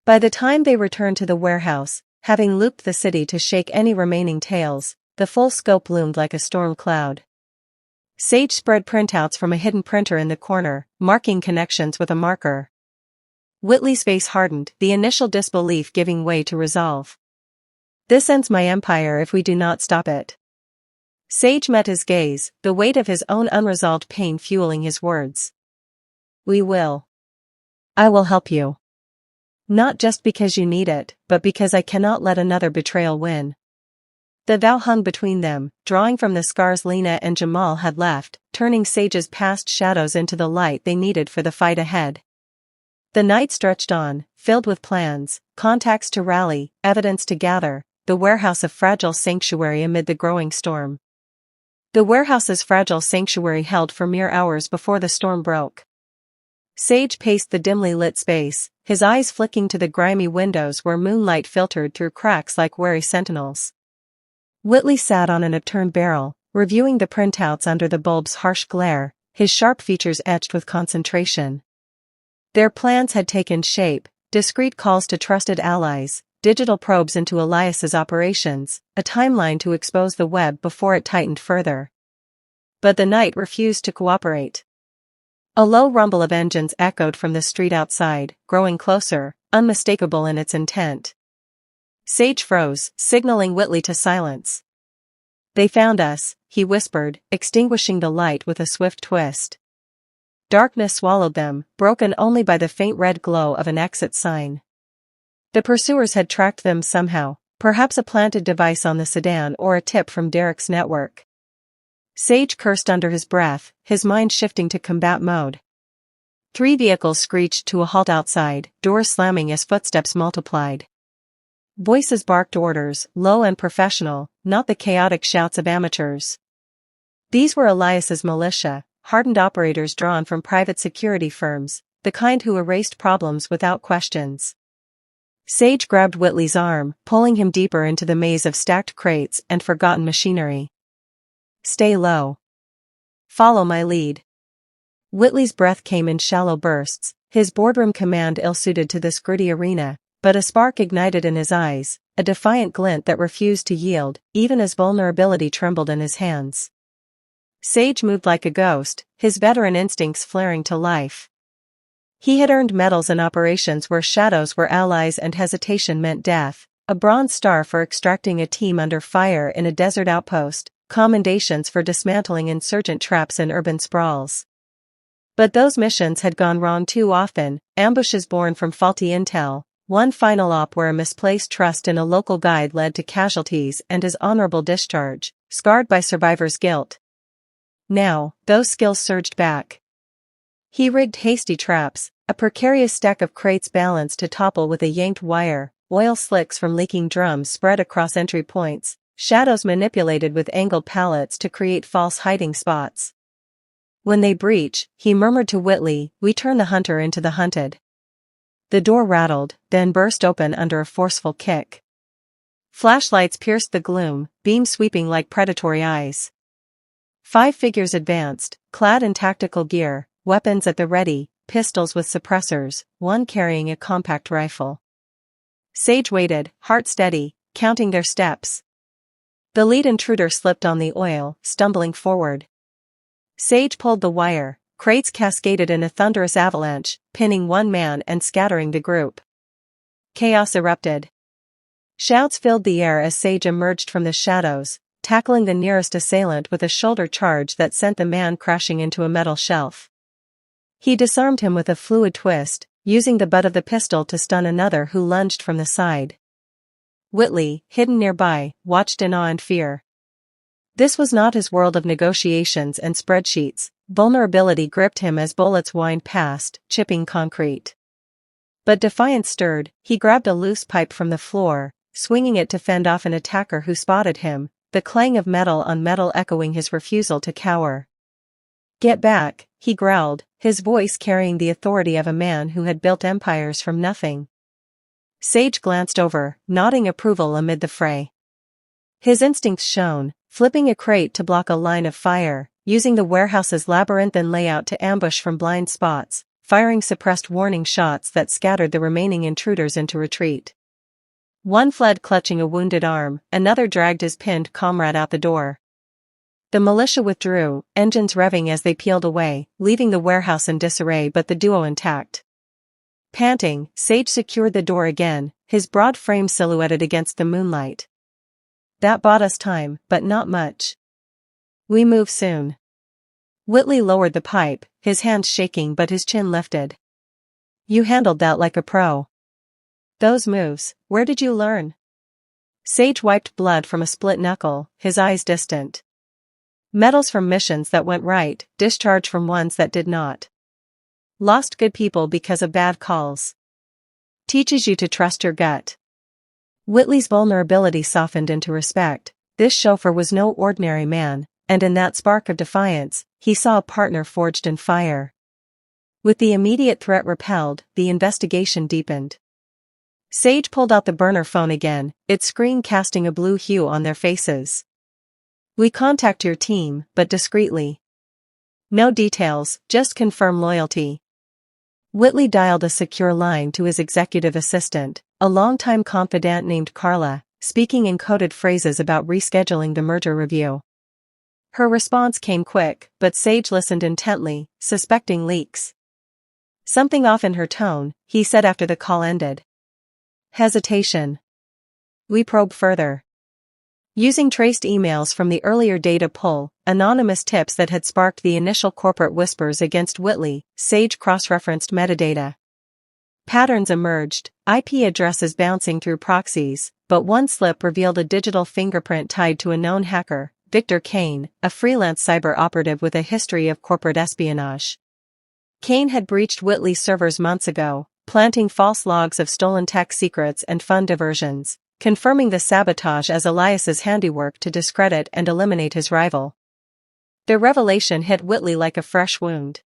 By the time they returned to the warehouse, having looped the city to shake any remaining tails, the full scope loomed like a storm cloud. Sage spread printouts from a hidden printer in the corner, marking connections with a marker. Whitley's face hardened, the initial disbelief giving way to resolve. "This ends my empire if we do not stop it." Sage met his gaze, the weight of his own unresolved pain fueling his words. "We will. I will help you. Not just because you need it, but because I cannot let another betrayal win." The vow hung between them, drawing from the scars Lena and Jamal had left, turning Sage's past shadows into the light they needed for the fight ahead. The night stretched on, filled with plans, contacts to rally, evidence to gather, the warehouse a fragile sanctuary amid the growing storm. The warehouse's fragile sanctuary held for mere hours before the storm broke. Sage paced the dimly lit space, his eyes flicking to the grimy windows where moonlight filtered through cracks like wary sentinels. Whitley sat on an upturned barrel, reviewing the printouts under the bulb's harsh glare, his sharp features etched with concentration. Their plans had taken shape, discreet calls to trusted allies, digital probes into Elias's operations, a timeline to expose the web before it tightened further. But the night refused to cooperate. A low rumble of engines echoed from the street outside, growing closer, unmistakable in its intent. Sage froze, signaling Whitley to silence. "They found us," he whispered, extinguishing the light with a swift twist. Darkness swallowed them, broken only by the faint red glow of an exit sign. The pursuers had tracked them somehow, perhaps a planted device on the sedan or a tip from Derek's network. Sage cursed under his breath, his mind shifting to combat mode. 3 vehicles screeched to a halt outside, doors slamming as footsteps multiplied. Voices barked orders, low and professional, not the chaotic shouts of amateurs. These were Elias's militia, hardened operators drawn from private security firms, the kind who erased problems without questions. Sage grabbed Whitley's arm, pulling him deeper into the maze of stacked crates and forgotten machinery. "Stay low. Follow my lead." Whitley's breath came in shallow bursts, his boardroom command ill-suited to this gritty arena, but a spark ignited in his eyes, a defiant glint that refused to yield, even as vulnerability trembled in his hands. Sage moved like a ghost, his veteran instincts flaring to life. He had earned medals in operations where shadows were allies and hesitation meant death, a bronze star for extracting a team under fire in a desert outpost, commendations for dismantling insurgent traps in urban sprawls. But those missions had gone wrong too often, ambushes born from faulty intel, one final op where a misplaced trust in a local guide led to casualties and his honorable discharge, scarred by survivor's guilt. Now, those skills surged back. He rigged hasty traps, a precarious stack of crates balanced to topple with a yanked wire, oil slicks from leaking drums spread across entry points, shadows manipulated with angled pallets to create false hiding spots. When they breach, he murmured to Whitley, "We turn the hunter into the hunted." The door rattled, then burst open under a forceful kick. Flashlights pierced the gloom, beams sweeping like predatory eyes. 5 figures advanced, clad in tactical gear, weapons at the ready, pistols with suppressors, one carrying a compact rifle. Sage waited, heart steady, counting their steps. The lead intruder slipped on the oil, stumbling forward. Sage pulled the wire, crates cascaded in a thunderous avalanche, pinning one man and scattering the group. Chaos erupted. Shouts filled the air as Sage emerged from the shadows, tackling the nearest assailant with a shoulder charge that sent the man crashing into a metal shelf. He disarmed him with a fluid twist, using the butt of the pistol to stun another who lunged from the side. Whitley, hidden nearby, watched in awe and fear. This was not his world of negotiations and spreadsheets. Vulnerability gripped him as bullets whined past, chipping concrete. But defiance stirred. He grabbed a loose pipe from the floor, swinging it to fend off an attacker who spotted him, the clang of metal on metal echoing his refusal to cower. "Get back," he growled, his voice carrying the authority of a man who had built empires from nothing. Sage glanced over, nodding approval amid the fray. His instincts shone, flipping a crate to block a line of fire, using the warehouse's labyrinthine layout to ambush from blind spots, firing suppressed warning shots that scattered the remaining intruders into retreat. One fled clutching a wounded arm, another dragged his pinned comrade out the door. The militia withdrew, engines revving as they peeled away, leaving the warehouse in disarray but the duo intact. Panting, Sage secured the door again, his broad frame silhouetted against the moonlight. "That bought us time, but not much. We move soon." Whitley lowered the pipe, his hands shaking but his chin lifted. "You handled that like a pro. Those moves, where did you learn?" Sage wiped blood from a split knuckle, his eyes distant. "Medals from missions that went right, discharge from ones that did not. Lost good people because of bad calls. Teaches you to trust your gut." Whitley's vulnerability softened into respect. This chauffeur was no ordinary man, and in that spark of defiance, he saw a partner forged in fire. With the immediate threat repelled, the investigation deepened. Sage pulled out the burner phone again, its screen casting a blue hue on their faces. "We contact your team, but discreetly. No details, just confirm loyalty." Whitley dialed a secure line to his executive assistant, a longtime confidant named Carla, speaking in coded phrases about rescheduling the merger review. Her response came quick, but Sage listened intently, suspecting leaks. "Something off in her tone," he said after the call ended. Hesitation. "We probe further." Using traced emails from the earlier data pull, anonymous tips that had sparked the initial corporate whispers against Whitley, Sage cross-referenced metadata. Patterns emerged, IP addresses bouncing through proxies, but one slip revealed a digital fingerprint tied to a known hacker, Victor Kane, a freelance cyber operative with a history of corporate espionage. Kane had breached Whitley's servers months ago, planting false logs of stolen tech secrets and fund diversions, confirming the sabotage as Elias's handiwork to discredit and eliminate his rival. The revelation hit Whitley like a fresh wound.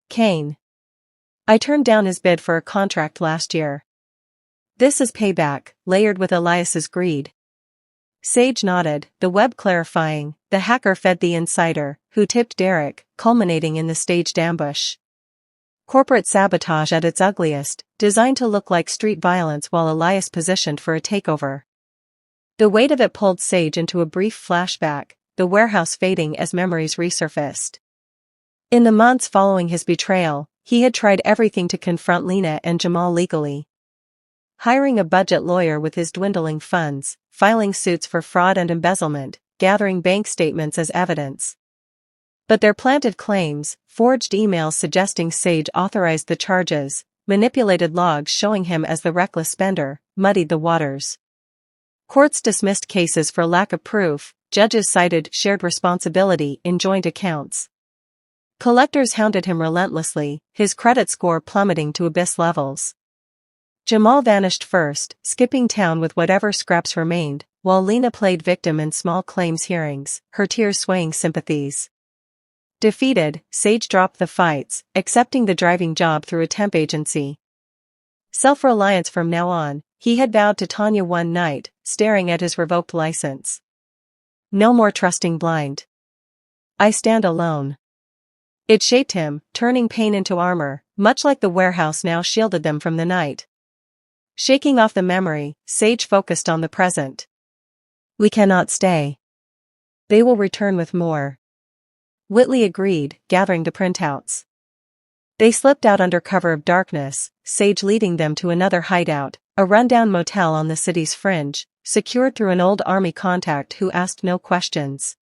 "Kane. I turned down his bid for a contract last year. This is payback, layered with Elias's greed." Sage nodded, the web clarifying. The hacker fed the insider, who tipped Derek, culminating in the staged ambush. Corporate sabotage at its ugliest, designed to look like street violence while Elias positioned for a takeover. The weight of it pulled Sage into a brief flashback, the warehouse fading as memories resurfaced. In the months following his betrayal, he had tried everything to confront Lena and Jamal legally. Hiring a budget lawyer with his dwindling funds, filing suits for fraud and embezzlement, gathering bank statements as evidence. But their planted claims, forged emails suggesting Sage authorized the charges, manipulated logs showing him as the reckless spender, muddied the waters. Courts dismissed cases for lack of proof, judges cited shared responsibility in joint accounts. Collectors hounded him relentlessly, his credit score plummeting to abyss levels. Jamal vanished first, skipping town with whatever scraps remained, while Lena played victim in small claims hearings, her tears swaying sympathies. Defeated, Sage dropped the fights, accepting the driving job through a temp agency. Self-reliance from now on, he had vowed to Tanya one night, staring at his revoked license. No more trusting blind. I stand alone. It shaped him, turning pain into armor, much like the warehouse now shielded them from the night. Shaking off the memory, Sage focused on the present. We cannot stay. They will return with more. Whitley agreed, gathering the printouts. They slipped out under cover of darkness, Sage leading them to another hideout, a rundown motel on the city's fringe, secured through an old army contact who asked no questions.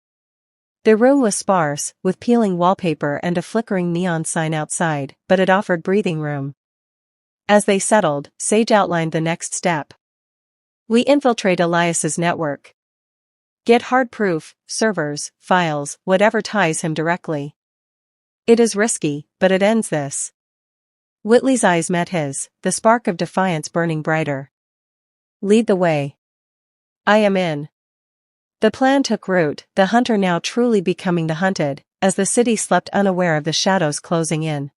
Their room was sparse, with peeling wallpaper and a flickering neon sign outside, but it offered breathing room. As they settled, Sage outlined the next step. We infiltrate Elias's network. Get hard proof, servers, files, whatever ties him directly. It is risky, but it ends this. Whitley's eyes met his, the spark of defiance burning brighter. Lead the way. I am in. The plan took root, the hunter now truly becoming the hunted, as the city slept unaware of the shadows closing in.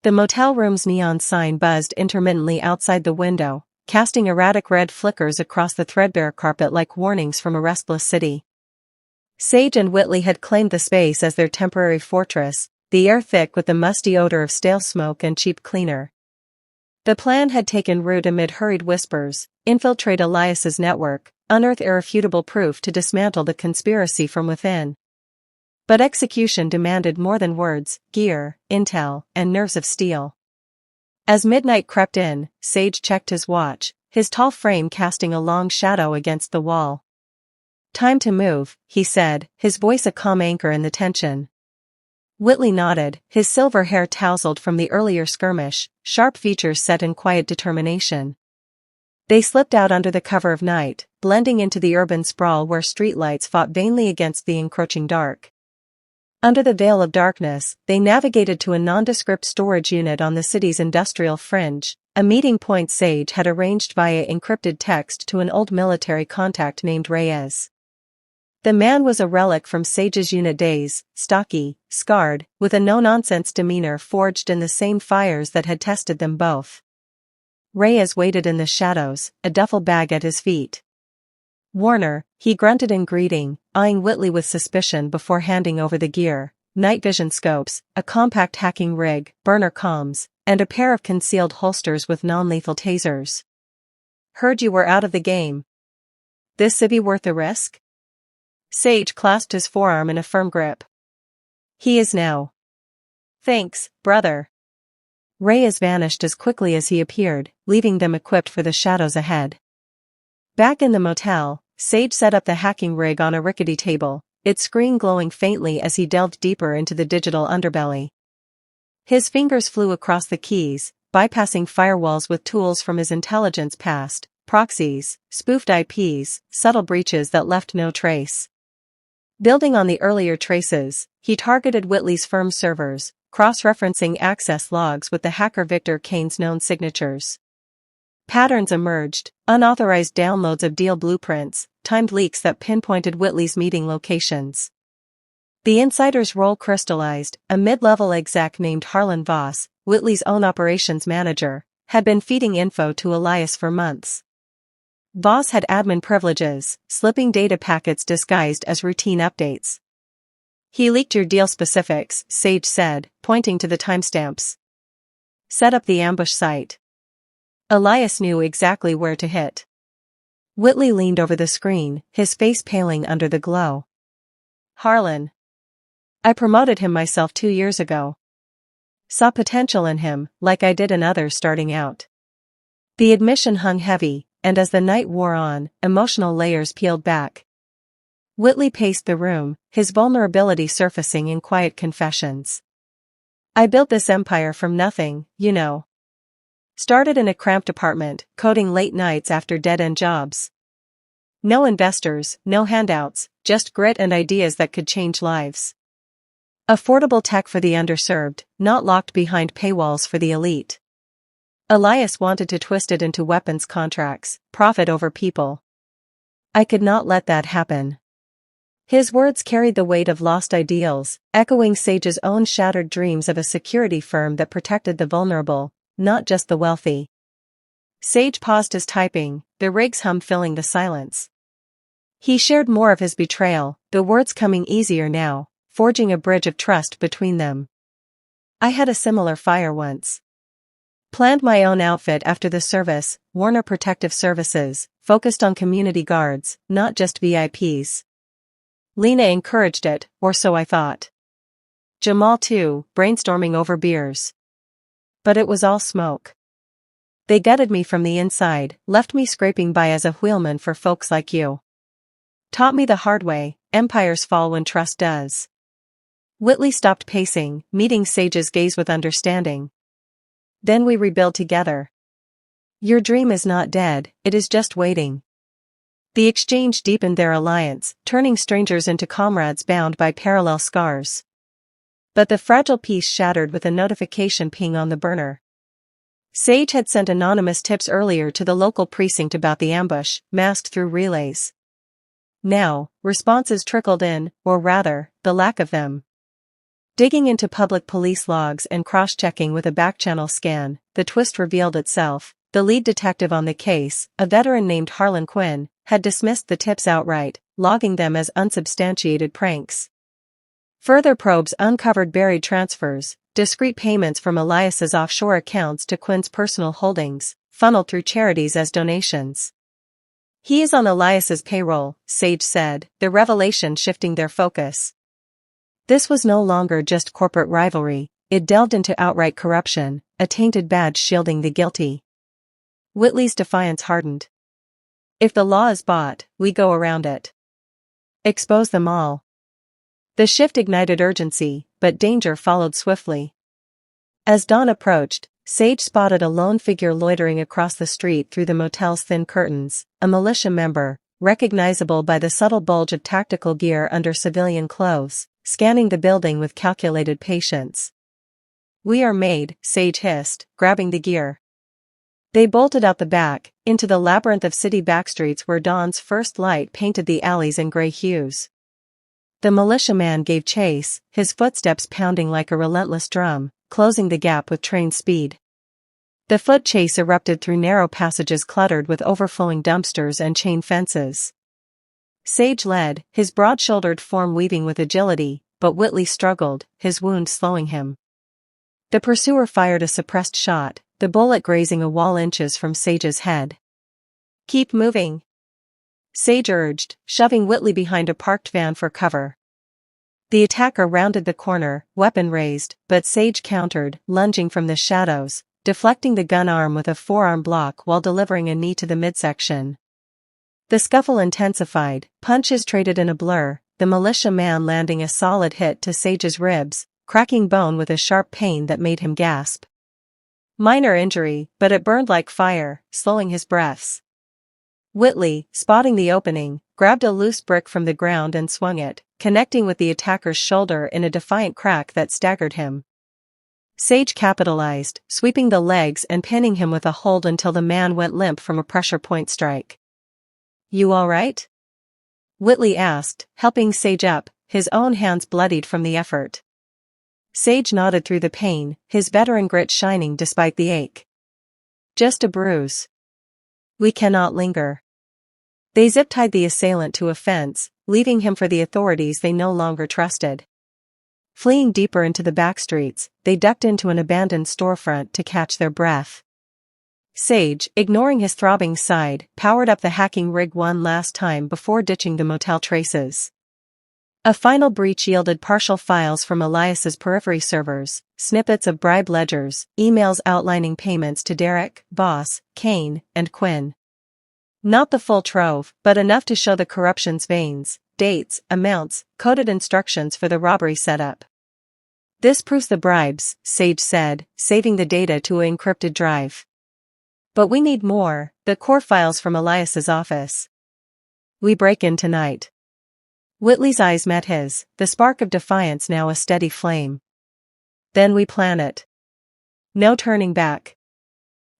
The motel room's neon sign buzzed intermittently outside the window, casting erratic red flickers across the threadbare carpet like warnings from a restless city. Sage and Whitley had claimed the space as their temporary fortress, the air thick with the musty odor of stale smoke and cheap cleaner. The plan had taken root amid hurried whispers: infiltrate Elias's network, unearth irrefutable proof to dismantle the conspiracy from within. But execution demanded more than words, gear, intel, and nerves of steel. As midnight crept in, Sage checked his watch, his tall frame casting a long shadow against the wall. Time to move, he said, his voice a calm anchor in the tension. Whitley nodded, his silver hair tousled from the earlier skirmish, sharp features set in quiet determination. They slipped out under the cover of night, blending into the urban sprawl where streetlights fought vainly against the encroaching dark. Under the veil of darkness, they navigated to a nondescript storage unit on the city's industrial fringe, a meeting point Sage had arranged via encrypted text to an old military contact named Reyes. The man was a relic from Sage's unit days, stocky, scarred, with a no-nonsense demeanor forged in the same fires that had tested them both. Reyes waited in the shadows, a duffel bag at his feet. Warner, he grunted in greeting, eyeing Whitley with suspicion before handing over the gear: night vision scopes, a compact hacking rig, burner comms, and a pair of concealed holsters with non-lethal tasers. Heard you were out of the game. This civvy worth the risk? Sage clasped his forearm in a firm grip. He is now. Thanks, brother. Reyes vanished as quickly as he appeared, leaving them equipped for the shadows ahead. Back in the motel, Sage set up the hacking rig on a rickety table, its screen glowing faintly as he delved deeper into the digital underbelly. His fingers flew across the keys, bypassing firewalls with tools from his intelligence past, proxies, spoofed IPs, subtle breaches that left no trace. Building on the earlier traces, he targeted Whitley's firm servers, cross-referencing access logs with the hacker Victor Kane's known signatures. Patterns emerged: unauthorized downloads of deal blueprints, timed leaks that pinpointed Whitley's meeting locations. The insider's role crystallized: a mid-level exec named Harlan Voss, Whitley's own operations manager, had been feeding info to Elias for months. Voss had admin privileges, slipping data packets disguised as routine updates. He leaked your deal specifics, Sage said, pointing to the timestamps. Set up the ambush site. Elias knew exactly where to hit. Whitley leaned over the screen, his face paling under the glow. Harlan. I promoted him myself 2 years ago. Saw potential in him, like I did in others starting out. The admission hung heavy, and as the night wore on, emotional layers peeled back. Whitley paced the room, his vulnerability surfacing in quiet confessions. I built this empire from nothing, you know. Started in a cramped apartment, coding late nights after dead-end jobs. No investors, no handouts, just grit and ideas that could change lives. Affordable tech for the underserved, not locked behind paywalls for the elite. Elias wanted to twist it into weapons contracts, profit over people. I could not let that happen. His words carried the weight of lost ideals, echoing Sage's own shattered dreams of a security firm that protected the vulnerable, not just the wealthy. Sage paused his typing, the rig's hum filling the silence. He shared more of his betrayal, the words coming easier now, forging a bridge of trust between them. I had a similar fire once. Planned my own outfit after the service, Warner Protective Services, focused on community guards, not just VIPs. Lena encouraged it, or so I thought. Jamal too, brainstorming over beers. But it was all smoke. They gutted me from the inside, left me scraping by as a wheelman for folks like you. Taught me the hard way, empires fall when trust does. Whitley stopped pacing, meeting Sage's gaze with understanding. Then we rebuild together. Your dream is not dead, it is just waiting. The exchange deepened their alliance, turning strangers into comrades bound by parallel scars. But the fragile peace shattered with a notification ping on the burner. Sage had sent anonymous tips earlier to the local precinct about the ambush, masked through relays. Now, responses trickled in, or rather, the lack of them. Digging into public police logs and cross-checking with a back-channel scan, the twist revealed itself. The lead detective on the case, a veteran named Harlan Quinn, had dismissed the tips outright, logging them as unsubstantiated pranks. Further probes uncovered buried transfers, discrete payments from Elias's offshore accounts to Quinn's personal holdings, funneled through charities as donations. He is on Elias's payroll, Sage said, the revelation shifting their focus. This was no longer just corporate rivalry, it delved into outright corruption, a tainted badge shielding the guilty. Whitley's defiance hardened. If the law is bought, we go around it. Expose them all. The shift ignited urgency, but danger followed swiftly. As dawn approached, Sage spotted a lone figure loitering across the street through the motel's thin curtains, a militia member, recognizable by the subtle bulge of tactical gear under civilian clothes, scanning the building with calculated patience. We are made, Sage hissed, grabbing the gear. They bolted out the back, into the labyrinth of city backstreets where dawn's first light painted the alleys in gray hues. The militiaman gave chase, his footsteps pounding like a relentless drum, closing the gap with train speed. The foot chase erupted through narrow passages cluttered with overflowing dumpsters and chain fences. Sage led, his broad-shouldered form weaving with agility, but Whitley struggled, his wound slowing him. The pursuer fired a suppressed shot, the bullet grazing a wall inches from Sage's head. Keep moving, Sage urged, shoving Whitley behind a parked van for cover. The attacker rounded the corner, weapon raised, but Sage countered, lunging from the shadows, deflecting the gun arm with a forearm block while delivering a knee to the midsection. The scuffle intensified, punches traded in a blur, the militia man landing a solid hit to Sage's ribs, cracking bone with a sharp pain that made him gasp. Minor injury, but it burned like fire, slowing his breaths. Whitley, spotting the opening, grabbed a loose brick from the ground and swung it, connecting with the attacker's shoulder in a defiant crack that staggered him. Sage capitalized, sweeping the legs and pinning him with a hold until the man went limp from a pressure point strike. You all right? Whitley asked, helping Sage up, his own hands bloodied from the effort. Sage nodded through the pain, his veteran grit shining despite the ache. Just a bruise. We cannot linger. They zip-tied the assailant to a fence, leaving him for the authorities they no longer trusted. Fleeing deeper into the back streets, they ducked into an abandoned storefront to catch their breath. Sage, ignoring his throbbing side, powered up the hacking rig one last time before ditching the motel traces. A final breach yielded partial files from Elias's periphery servers, snippets of bribe ledgers, emails outlining payments to Derek, Boss, Kane, and Quinn. Not the full trove, but enough to show the corruption's veins, dates, amounts, coded instructions for the robbery setup. This proves the bribes, Sage said, saving the data to an encrypted drive. But we need more, the core files from Elias's office. We break in tonight. Whitley's eyes met his, the spark of defiance now a steady flame. Then we plan it. No turning back.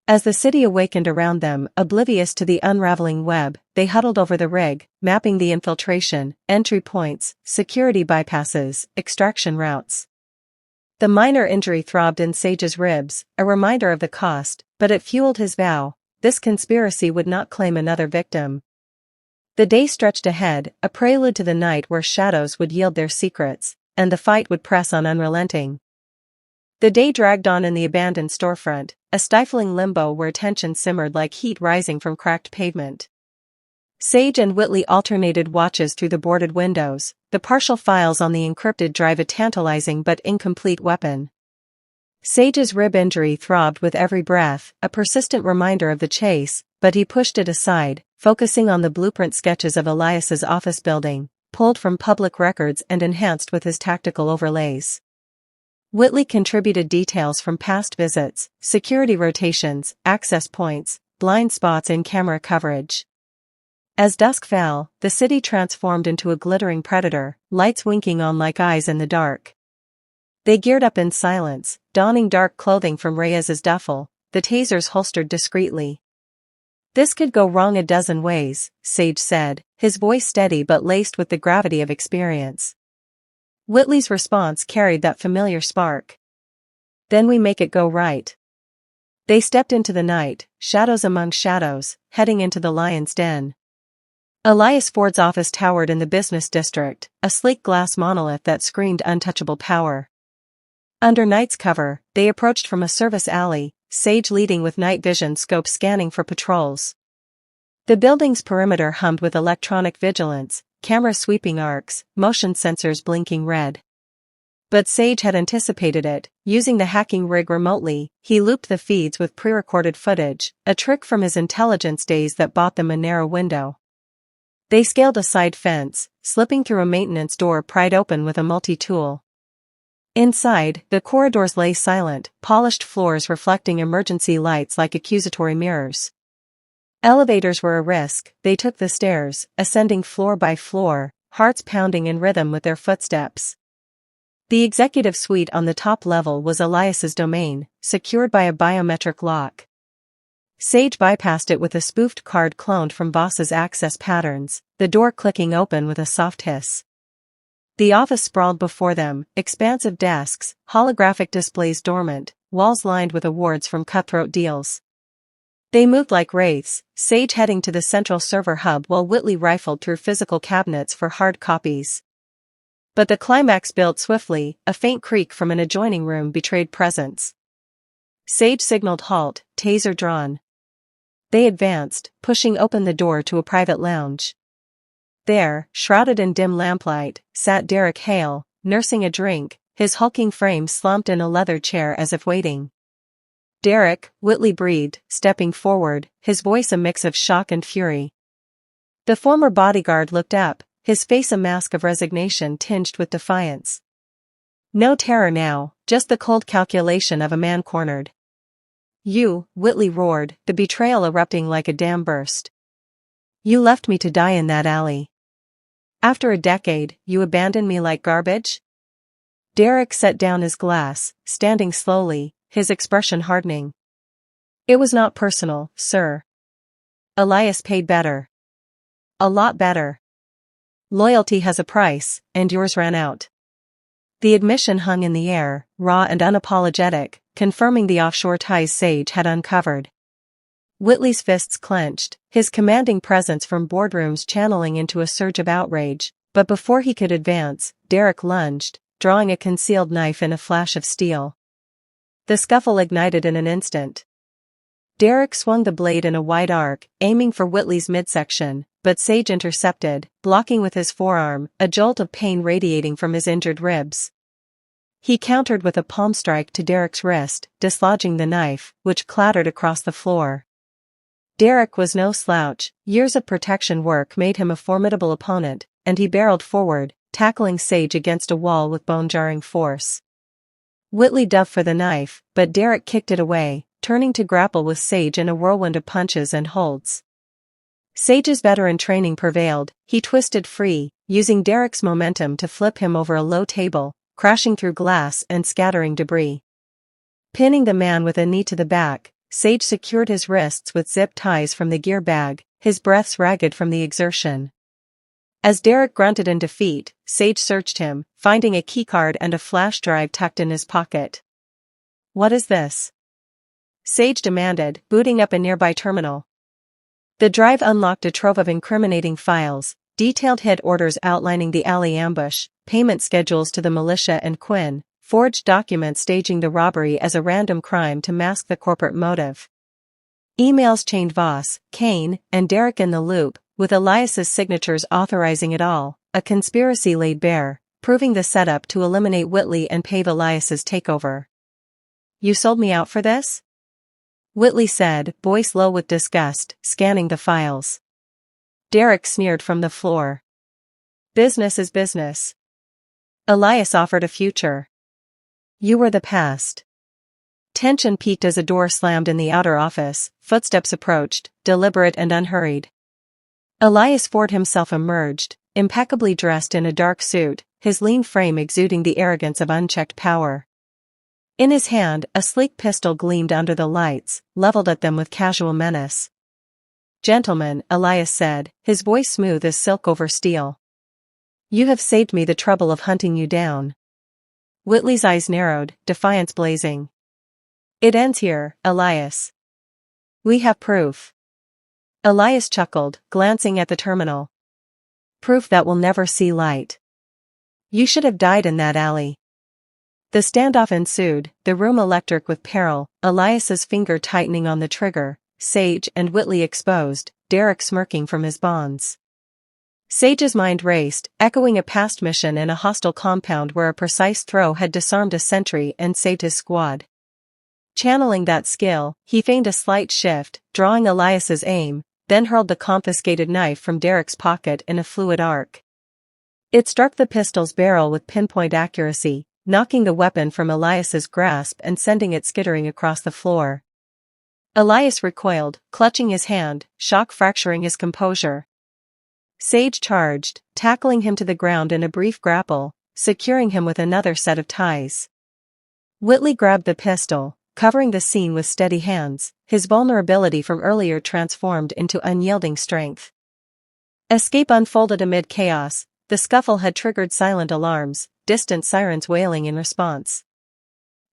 As the city awakened around them, oblivious to the unraveling web, they huddled over the rig, mapping the infiltration, entry points, security bypasses, extraction routes. The minor injury throbbed in Sage's ribs, a reminder of the cost, but it fueled his vow: this conspiracy would not claim another victim. The day stretched ahead, a prelude to the night where shadows would yield their secrets, and the fight would press on unrelenting. The day dragged on in the abandoned storefront, a stifling limbo where tension simmered like heat rising from cracked pavement. Sage and Whitley alternated watches through the boarded windows, the partial files on the encrypted drive a tantalizing but incomplete weapon. Sage's rib injury throbbed with every breath, a persistent reminder of the chase, but he pushed it aside, focusing on the blueprint sketches of Elias's office building, pulled from public records and enhanced with his tactical overlays. Whitley contributed details from past visits, security rotations, access points, blind spots in camera coverage. As dusk fell, the city transformed into a glittering predator, lights winking on like eyes in the dark. They geared up in silence, donning dark clothing from Reyes's duffel, the tasers holstered discreetly. This could go wrong a dozen ways, Sage said, his voice steady but laced with the gravity of experience. Whitley's response carried that familiar spark. Then we make it go right. They stepped into the night, shadows among shadows, heading into the lion's den. Elias Ford's office towered in the business district, a sleek glass monolith that screamed untouchable power. Under night's cover, they approached from a service alley, Sage leading with night vision scope scanning for patrols. The building's perimeter hummed with electronic vigilance, cameras sweeping arcs, motion sensors blinking red. But Sage had anticipated it. Using the hacking rig remotely, he looped the feeds with pre-recorded footage, a trick from his intelligence days that bought them a narrow window. They scaled a side fence, slipping through a maintenance door pried open with a multi-tool. Inside, the corridors lay silent, polished floors reflecting emergency lights like accusatory mirrors. Elevators were a risk. They took the stairs, ascending floor by floor, hearts pounding in rhythm with their footsteps. The executive suite on the top level was Elias's domain, secured by a biometric lock. Sage bypassed it with a spoofed card cloned from Voss's access patterns, the door clicking open with a soft hiss. The office sprawled before them, expansive desks, holographic displays dormant, walls lined with awards from cutthroat deals. They moved like wraiths, Sage heading to the central server hub while Whitley rifled through physical cabinets for hard copies. But the climax built swiftly, a faint creak from an adjoining room betrayed presence. Sage signaled halt, taser drawn. They advanced, pushing open the door to a private lounge. There, shrouded in dim lamplight, sat Derek Hale, nursing a drink, his hulking frame slumped in a leather chair as if waiting. "Derek," Whitley breathed, stepping forward, his voice a mix of shock and fury. The former bodyguard looked up, his face a mask of resignation tinged with defiance. No terror now, just the cold calculation of a man cornered. "You," Whitley roared, the betrayal erupting like a dam burst. "You left me to die in that alley. After a decade, you abandoned me like garbage?" Derek set down his glass, standing slowly, his expression hardening. "It was not personal, sir. Elias paid better. A lot better. Loyalty has a price, and yours ran out." The admission hung in the air, raw and unapologetic, confirming the offshore ties Sage had uncovered. Whitley's fists clenched, his commanding presence from boardrooms channeling into a surge of outrage, but before he could advance, Derek lunged, drawing a concealed knife in a flash of steel. The scuffle ignited in an instant. Derek swung the blade in a wide arc, aiming for Whitley's midsection, but Sage intercepted, blocking with his forearm, a jolt of pain radiating from his injured ribs. He countered with a palm strike to Derek's wrist, dislodging the knife, which clattered across the floor. Derek was no slouch, years of protection work made him a formidable opponent, and he barreled forward, tackling Sage against a wall with bone-jarring force. Whitley dove for the knife, but Derek kicked it away, turning to grapple with Sage in a whirlwind of punches and holds. Sage's veteran training prevailed. He twisted free, using Derek's momentum to flip him over a low table, crashing through glass and scattering debris. Pinning the man with a knee to the back, Sage secured his wrists with zip ties from the gear bag, his breaths ragged from the exertion. As Derek grunted in defeat, Sage searched him, finding a keycard and a flash drive tucked in his pocket. "What is this?" Sage demanded, booting up a nearby terminal. The drive unlocked a trove of incriminating files, detailed hit orders outlining the alley ambush, payment schedules to the militia and Quinn, forged documents staging the robbery as a random crime to mask the corporate motive. Emails chained Voss, Kane, and Derek in the loop, with Elias's signatures authorizing it all. A conspiracy laid bare, proving the setup to eliminate Whitley and pave Elias's takeover. "You sold me out for this?" Whitley said, voice low with disgust, scanning the files. Derek sneered from the floor. "Business is business." Elias offered a future. "You were the past." Tension peaked as a door slammed in the outer office. Footsteps approached, deliberate and unhurried. Elias Ford himself emerged, impeccably dressed in a dark suit, his lean frame exuding the arrogance of unchecked power. In his hand, a sleek pistol gleamed under the lights, leveled at them with casual menace. "Gentlemen," Elias said, his voice smooth as silk over steel. "You have saved me the trouble of hunting you down." Whitley's eyes narrowed, defiance blazing. "It ends here, Elias." "We have proof." Elias chuckled, glancing at the terminal. "Proof that will never see light. You should have died in that alley." The standoff ensued, the room electric with peril, Elias's finger tightening on the trigger, Sage and Whitley exposed, Derek smirking from his bonds. Sage's mind raced, echoing a past mission in a hostile compound where a precise throw had disarmed a sentry and saved his squad. Channeling that skill, he feigned a slight shift, drawing Elias's aim, then hurled the confiscated knife from Derek's pocket in a fluid arc. It struck the pistol's barrel with pinpoint accuracy, knocking the weapon from Elias's grasp and sending it skittering across the floor. Elias recoiled, clutching his hand, shock fracturing his composure. Sage charged, tackling him to the ground in a brief grapple, securing him with another set of ties. Whitley grabbed the pistol, covering the scene with steady hands, his vulnerability from earlier transformed into unyielding strength. Escape unfolded amid chaos. The scuffle had triggered silent alarms, distant sirens wailing in response.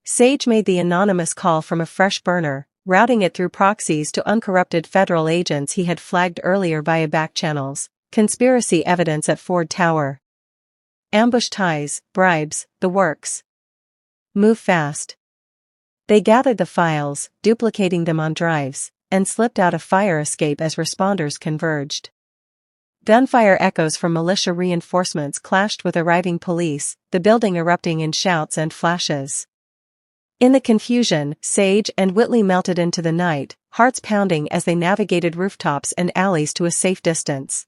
Sage made the anonymous call from a fresh burner, routing it through proxies to uncorrupted federal agents he had flagged earlier via back channels. Conspiracy evidence at Ford Tower. Ambush ties, bribes, the works. Move fast. They gathered the files, duplicating them on drives, and slipped out a fire escape as responders converged. Gunfire echoes from militia reinforcements clashed with arriving police, the building erupting in shouts and flashes. In the confusion, Sage and Whitley melted into the night, hearts pounding as they navigated rooftops and alleys to a safe distance.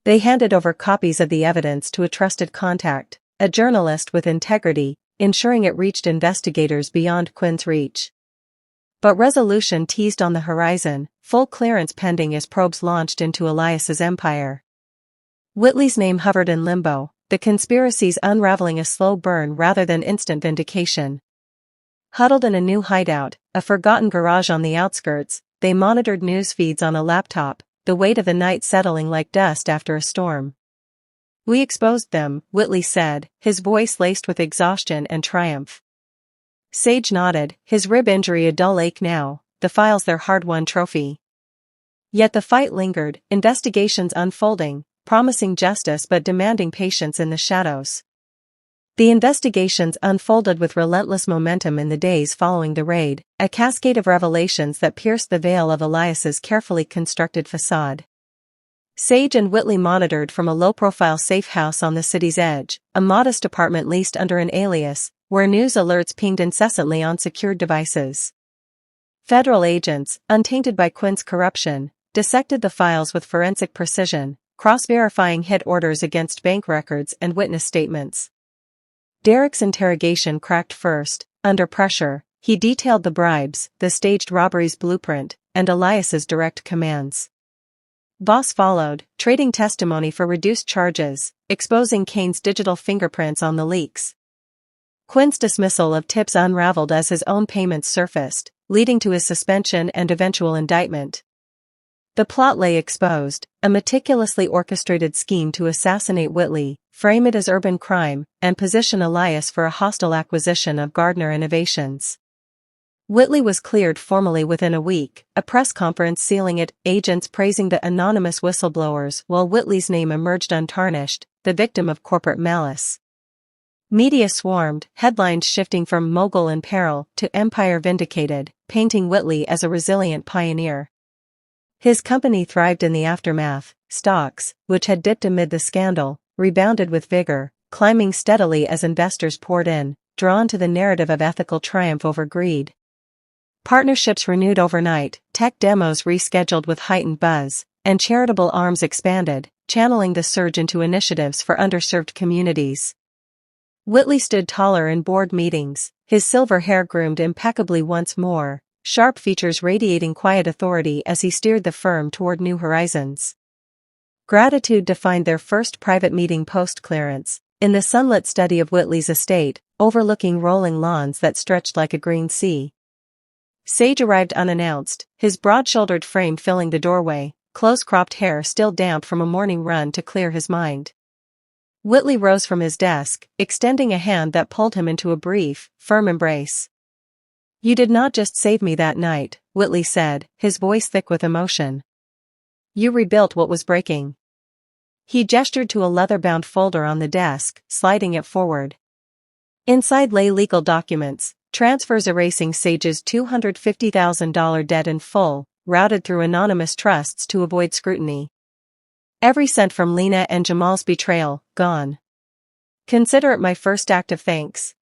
They handed over copies of the evidence to a trusted contact, a journalist with integrity, ensuring it reached investigators beyond Quinn's reach. But resolution teased on the horizon, full clearance pending as probes launched into Elias's empire. Whitley's name hovered in limbo, the conspiracies unraveling a slow burn rather than instant vindication. Huddled in a new hideout, a forgotten garage on the outskirts, they monitored news feeds on a laptop, the weight of the night settling like dust after a storm. "We exposed them," Whitley said, his voice laced with exhaustion and triumph. Sage nodded, his rib injury a dull ache now, the files their hard-won trophy. Yet the fight lingered, investigations unfolding, promising justice but demanding patience in the shadows. The investigations unfolded with relentless momentum in the days following the raid, a cascade of revelations that pierced the veil of Elias's carefully constructed facade. Sage and Whitley monitored from a low-profile safe house on the city's edge, a modest apartment leased under an alias, where news alerts pinged incessantly on secured devices. Federal agents, untainted by Quinn's corruption, dissected the files with forensic precision, cross-verifying hit orders against bank records and witness statements. Derek's interrogation cracked first. Under pressure, he detailed the bribes, the staged robbery's blueprint, and Elias's direct commands. Voss followed, trading testimony for reduced charges, exposing Kane's digital fingerprints on the leaks. Quinn's dismissal of tips unraveled as his own payments surfaced, leading to his suspension and eventual indictment. The plot lay exposed, a meticulously orchestrated scheme to assassinate Whitley, frame it as urban crime, and position Elias for a hostile acquisition of Gardner Innovations. Whitley was cleared formally within a week, a press conference sealing it, agents praising the anonymous whistleblowers while Whitley's name emerged untarnished, the victim of corporate malice. Media swarmed, headlines shifting from "Mogul in Peril" to "Empire Vindicated," painting Whitley as a resilient pioneer. His company thrived in the aftermath. Stocks, which had dipped amid the scandal, rebounded with vigor, climbing steadily as investors poured in, drawn to the narrative of ethical triumph over greed. Partnerships renewed overnight, tech demos rescheduled with heightened buzz, and charitable arms expanded, channeling the surge into initiatives for underserved communities. Whitley stood taller in board meetings, his silver hair groomed impeccably once more, sharp features radiating quiet authority as he steered the firm toward new horizons. Gratitude defined their first private meeting post-clearance, in the sunlit study of Whitley's estate, overlooking rolling lawns that stretched like a green sea. Sage arrived unannounced, his broad-shouldered frame filling the doorway, close-cropped hair still damp from a morning run to clear his mind. Whitley rose from his desk, extending a hand that pulled him into a brief, firm embrace. "You did not just save me that night," Whitley said, his voice thick with emotion. "You rebuilt what was breaking." He gestured to a leather-bound folder on the desk, sliding it forward. Inside lay legal documents, transfers erasing Sage's $250,000 debt in full, routed through anonymous trusts to avoid scrutiny. Every cent from Lena and Jamal's betrayal, gone. "Consider it my first act of thanks."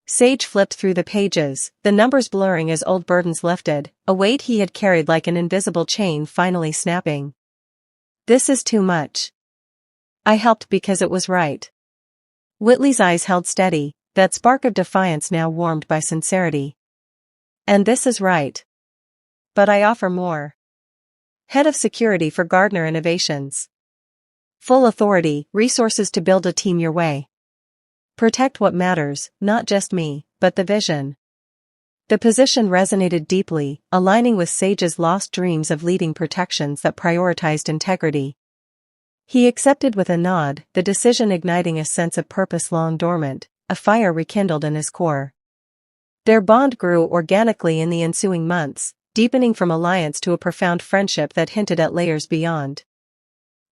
Sage flipped through the pages, the numbers blurring as old burdens lifted, a weight he had carried like an invisible chain finally snapping. "This is too much. I helped because it was right." Whitley's eyes held steady, that spark of defiance now warmed by sincerity. "And this is right. But I offer more. Head of security for Gardner Innovations. Full authority, resources to build a team your way. Protect what matters, not just me, but the vision." The position resonated deeply, aligning with Sage's lost dreams of leading protections that prioritized integrity. He accepted with a nod, the decision igniting a sense of purpose long dormant, a fire rekindled in his core. Their bond grew organically in the ensuing months, deepening from alliance to a profound friendship that hinted at layers beyond.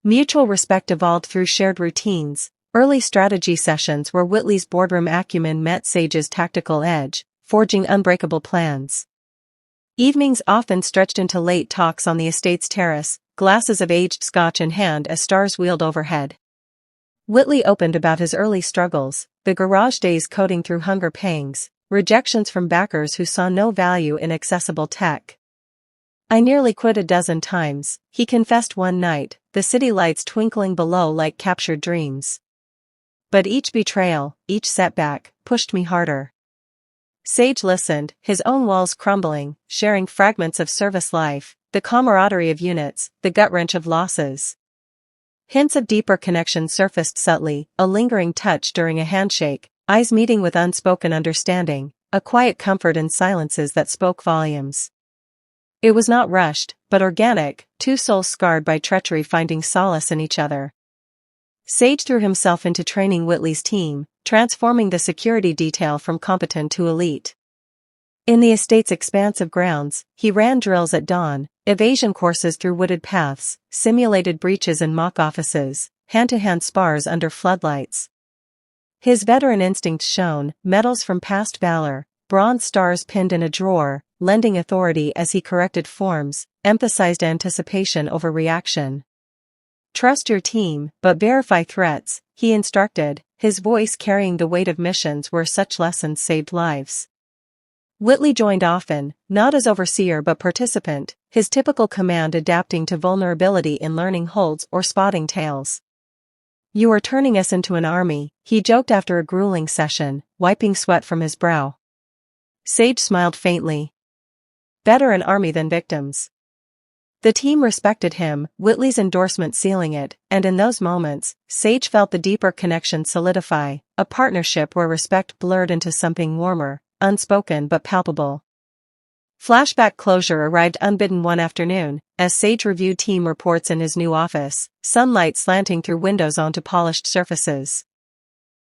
Mutual respect evolved through shared routines, early strategy sessions where Whitley's boardroom acumen met Sage's tactical edge, forging unbreakable plans. Evenings often stretched into late talks on the estate's terrace, glasses of aged scotch in hand as stars wheeled overhead. Whitley opened about his early struggles, the garage days coding through hunger pangs, rejections from backers who saw no value in accessible tech. "I nearly quit a dozen times," he confessed one night, the city lights twinkling below like captured dreams. "But each betrayal, each setback, pushed me harder." Sage listened, his own walls crumbling, sharing fragments of service life, the camaraderie of units, the gut-wrench of losses. Hints of deeper connection surfaced subtly, a lingering touch during a handshake, eyes meeting with unspoken understanding, a quiet comfort in silences that spoke volumes. It was not rushed, but organic, two souls scarred by treachery finding solace in each other. Sage threw himself into training Whitley's team, transforming the security detail from competent to elite. In the estate's expansive grounds, he ran drills at dawn, evasion courses through wooded paths, simulated breaches in mock offices, hand-to-hand spars under floodlights. His veteran instincts shone, medals from past valor, bronze stars pinned in a drawer, lending authority as he corrected forms, emphasized anticipation over reaction. "Trust your team, but verify threats," he instructed, his voice carrying the weight of missions where such lessons saved lives. Whitley joined often, not as overseer but participant, his typical command adapting to vulnerability in learning holds or spotting tails. "You are turning us into an army," he joked after a grueling session, wiping sweat from his brow. Sage smiled faintly. "Better an army than victims." The team respected him, Whitley's endorsement sealing it, and in those moments, Sage felt the deeper connection solidify, a partnership where respect blurred into something warmer, unspoken but palpable. Flashback closure arrived unbidden one afternoon, as Sage reviewed team reports in his new office, sunlight slanting through windows onto polished surfaces.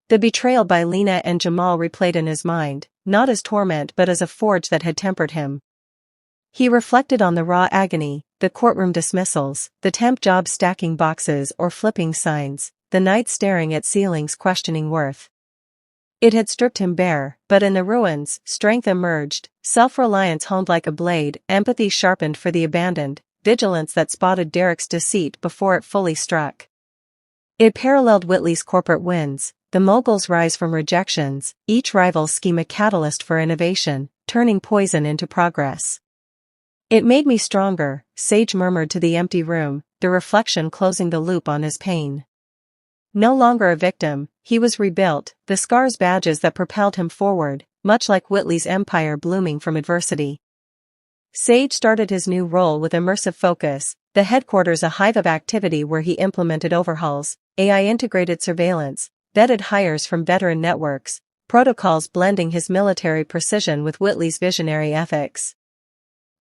The betrayal by Lena and Jamal replayed in his mind, not as torment but as a forge that had tempered him. He reflected on the raw agony, the courtroom dismissals, the temp jobs stacking boxes or flipping signs, the nights staring at ceilings questioning worth. It had stripped him bare, but in the ruins, strength emerged, self-reliance honed like a blade, empathy sharpened for the abandoned, vigilance that spotted Derek's deceit before it fully struck. It paralleled Whitley's corporate wins, the mogul's rise from rejections, each rival's scheme a catalyst for innovation, turning poison into progress. "It made me stronger," Sage murmured to the empty room, the reflection closing the loop on his pain. No longer a victim, he was rebuilt, the scars badges that propelled him forward, much like Whitley's empire blooming from adversity. Sage started his new role with immersive focus, the headquarters a hive of activity where he implemented overhauls, AI-integrated surveillance, vetted hires from veteran networks, protocols blending his military precision with Whitley's visionary ethics.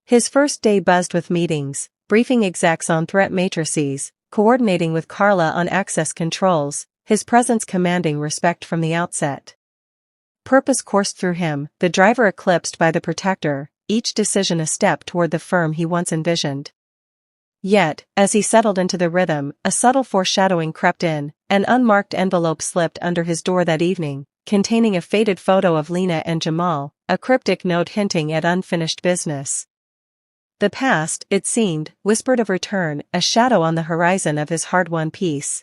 His first day buzzed with meetings, briefing execs on threat matrices, coordinating with Carla on access controls, his presence commanding respect from the outset. Purpose coursed through him, the driver eclipsed by the protector, each decision a step toward the firm he once envisioned. Yet, as he settled into the rhythm, a subtle foreshadowing crept in, an unmarked envelope slipped under his door that evening, containing a faded photo of Lena and Jamal, a cryptic note hinting at unfinished business. The past, it seemed, whispered of return, a shadow on the horizon of his hard-won peace.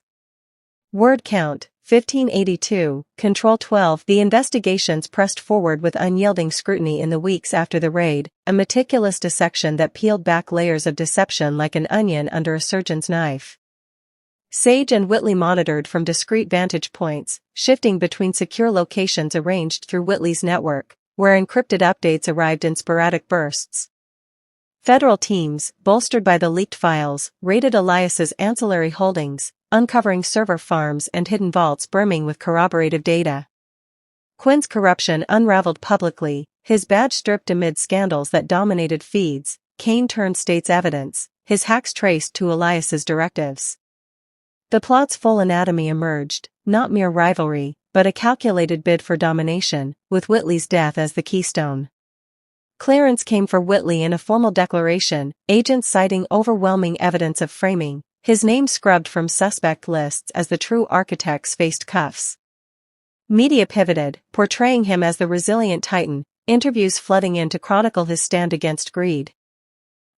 Word count, 1582, Control 12. The investigations pressed forward with unyielding scrutiny in the weeks after the raid, a meticulous dissection that peeled back layers of deception like an onion under a surgeon's knife. Sage and Whitley monitored from discrete vantage points, shifting between secure locations arranged through Whitley's network, where encrypted updates arrived in sporadic bursts. Federal teams, bolstered by the leaked files, raided Elias's ancillary holdings, uncovering server farms and hidden vaults brimming with corroborative data. Quinn's corruption unraveled publicly, his badge stripped amid scandals that dominated feeds. Kane turned state's evidence, his hacks traced to Elias's directives. The plot's full anatomy emerged, not mere rivalry, but a calculated bid for domination, with Whitley's death as the keystone. Clearance came for Whitley in a formal declaration, agents citing overwhelming evidence of framing, his name scrubbed from suspect lists as the true architects faced cuffs. Media pivoted, portraying him as the resilient titan, interviews flooding in to chronicle his stand against greed.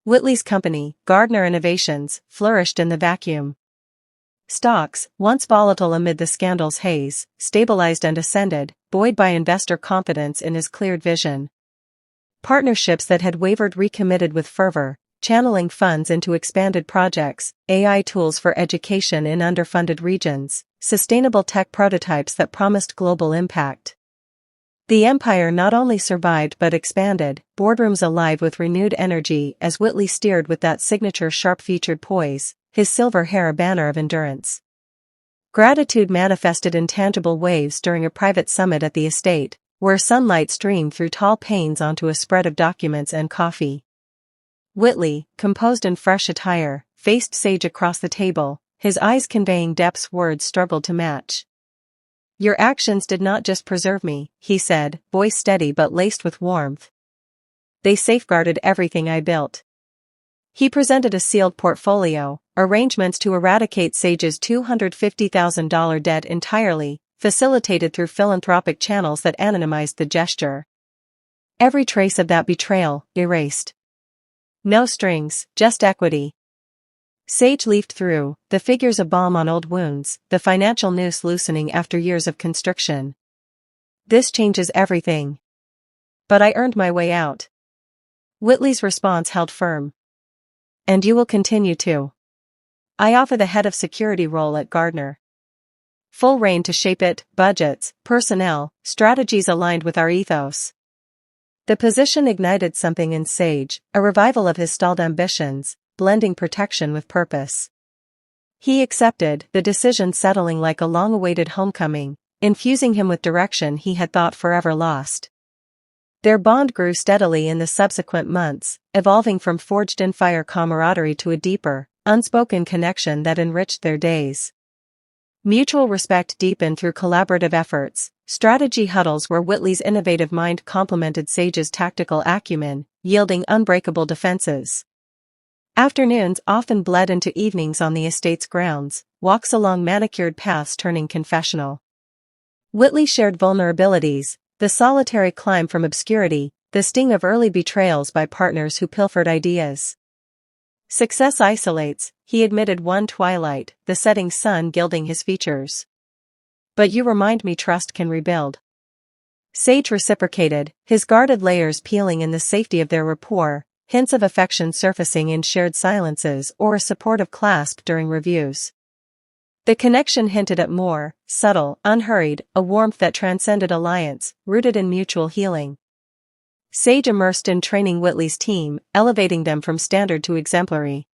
Whitley's company, Gardner Innovations, flourished in the vacuum. Stocks, once volatile amid the scandal's haze, stabilized and ascended, buoyed by investor confidence in his cleared vision. Partnerships that had wavered recommitted with fervor, channeling funds into expanded projects, AI tools for education in underfunded regions, sustainable tech prototypes that promised global impact. The empire not only survived but expanded, boardrooms alive with renewed energy as Whitley steered with that signature sharp-featured poise, his silver hair a banner of endurance. Gratitude manifested in tangible waves during a private summit at the estate, where sunlight streamed through tall panes onto a spread of documents and coffee. Whitley, composed in fresh attire, faced Sage across the table, his eyes conveying depths words struggled to match. "Your actions did not just preserve me," he said, voice steady but laced with warmth. "They safeguarded everything I built." He presented a sealed portfolio, arrangements to eradicate Sage's $250,000 debt entirely, facilitated through philanthropic channels that anonymized the gesture. Every trace of that betrayal, erased. No strings, just equity. Sage leafed through, the figures a balm on old wounds, the financial noose loosening after years of constriction. "This changes everything. But I earned my way out." Whitley's response held firm. and you will continue to. I offer the head of security role at Gardner. Full reign to shape it, budgets, personnel, strategies aligned with our ethos. The position ignited something in Sage, a revival of his stalled ambitions, blending protection with purpose. He accepted, the decision settling like a long-awaited homecoming, infusing him with direction he had thought forever lost. Their bond grew steadily in the subsequent months, evolving from forged-in-fire camaraderie to a deeper, unspoken connection that enriched their days. Mutual respect deepened through collaborative efforts, strategy huddles where Whitley's innovative mind complemented Sage's tactical acumen, yielding unbreakable defenses. Afternoons often bled into evenings on the estate's grounds, walks along manicured paths turning confessional. Whitley shared vulnerabilities, the solitary climb from obscurity, the sting of early betrayals by partners who pilfered ideas. Success isolates, he admitted one twilight, the setting sun gilding his features. But you remind me trust can rebuild. Sage reciprocated, his guarded layers peeling in the safety of their rapport, hints of affection surfacing in shared silences or a supportive clasp during reviews. The connection hinted at more, subtle, unhurried, a warmth that transcended alliance, rooted in mutual healing. Sage immersed in training Whitley's team, elevating them from standard to exemplary.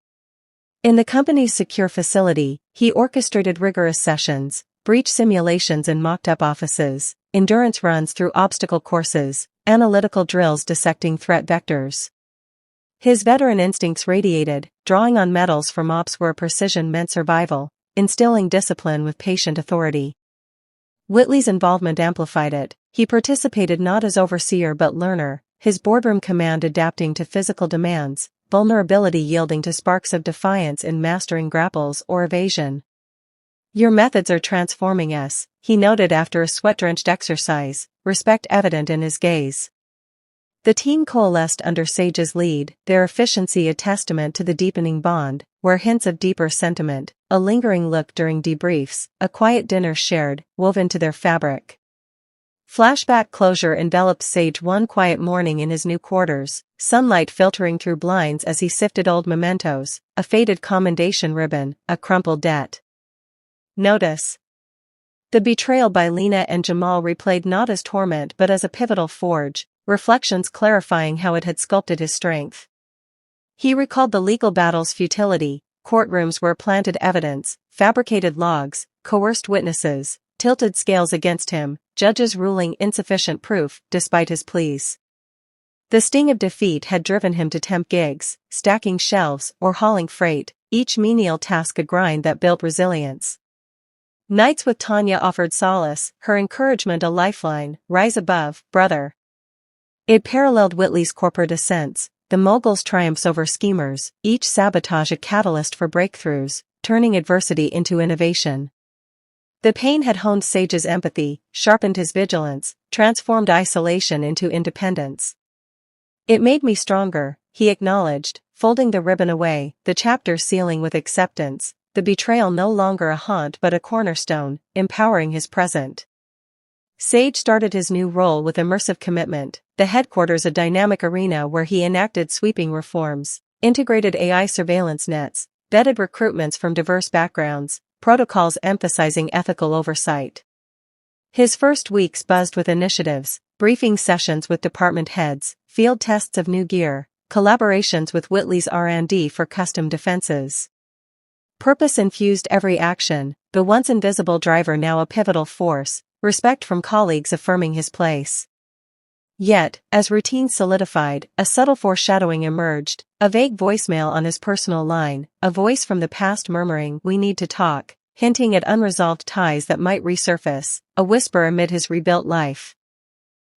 In the company's secure facility, he orchestrated rigorous sessions, breach simulations in mocked-up offices, endurance runs through obstacle courses, analytical drills dissecting threat vectors. His veteran instincts radiated, drawing on metals from ops where precision meant survival, instilling discipline with patient authority. Whitley's involvement amplified it. He participated not as overseer but learner, his boardroom command adapting to physical demands, vulnerability yielding to sparks of defiance in mastering grapples or evasion. Your methods are transforming us, he noted after a sweat-drenched exercise, respect evident in his gaze. The team coalesced under Sage's lead, their efficiency a testament to the deepening bond, where hints of deeper sentiment, a lingering look during debriefs, a quiet dinner shared, wove into their fabric. Flashback closure enveloped Sage one quiet morning in his new quarters, sunlight filtering through blinds as he sifted old mementos, a faded commendation ribbon, a crumpled debt. Notice. The betrayal by Lena and Jamal replayed not as torment but as a pivotal forge, reflections clarifying how it had sculpted his strength. He recalled the legal battle's futility, courtrooms where planted evidence, fabricated logs, coerced witnesses, tilted scales against him, judges ruling insufficient proof despite his pleas. The sting of defeat had driven him to temp gigs, stacking shelves or hauling freight, each menial task a grind that built resilience. Nights with Tanya offered solace, her encouragement a lifeline, rise above, brother. It paralleled Whitley's corporate ascents, the mogul's triumphs over schemers, each sabotage a catalyst for breakthroughs, turning adversity into innovation. The pain had honed Sage's empathy, sharpened his vigilance, transformed isolation into independence. It made me stronger, he acknowledged, folding the ribbon away, the chapter sealing with acceptance, the betrayal no longer a haunt but a cornerstone, empowering his present. Sage started his new role with immersive commitment, the headquarters a dynamic arena where he enacted sweeping reforms, integrated AI surveillance nets, vetted recruitments from diverse backgrounds, protocols emphasizing ethical oversight. His first weeks buzzed with initiatives, briefing sessions with department heads, field tests of new gear, collaborations with Whitley's R&D for custom defenses. Purpose infused every action, the once invisible driver now a pivotal force, respect from colleagues affirming his place. Yet, as routine solidified, a subtle foreshadowing emerged, a vague voicemail on his personal line, a voice from the past murmuring, "We need to talk," hinting at unresolved ties that might resurface, a whisper amid his rebuilt life.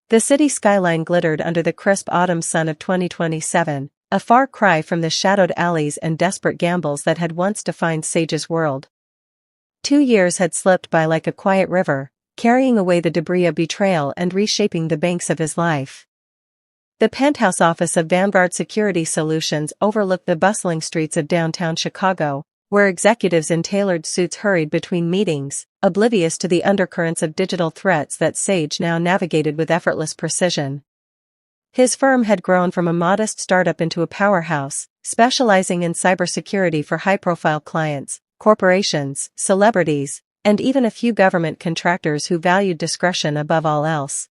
The city skyline glittered under the crisp autumn sun of 2027, a far cry from the shadowed alleys and desperate gambles that had once defined Sage's world. 2 years had slipped by like a quiet river, carrying away the debris of betrayal and reshaping the banks of his life. The penthouse office of Vanguard Security Solutions overlooked the bustling streets of downtown Chicago, where executives in tailored suits hurried between meetings, oblivious to the undercurrents of digital threats that Sage now navigated with effortless precision. His firm had grown from a modest startup into a powerhouse, specializing in cybersecurity for high-profile clients, corporations, celebrities, and even a few government contractors who valued discretion above all else.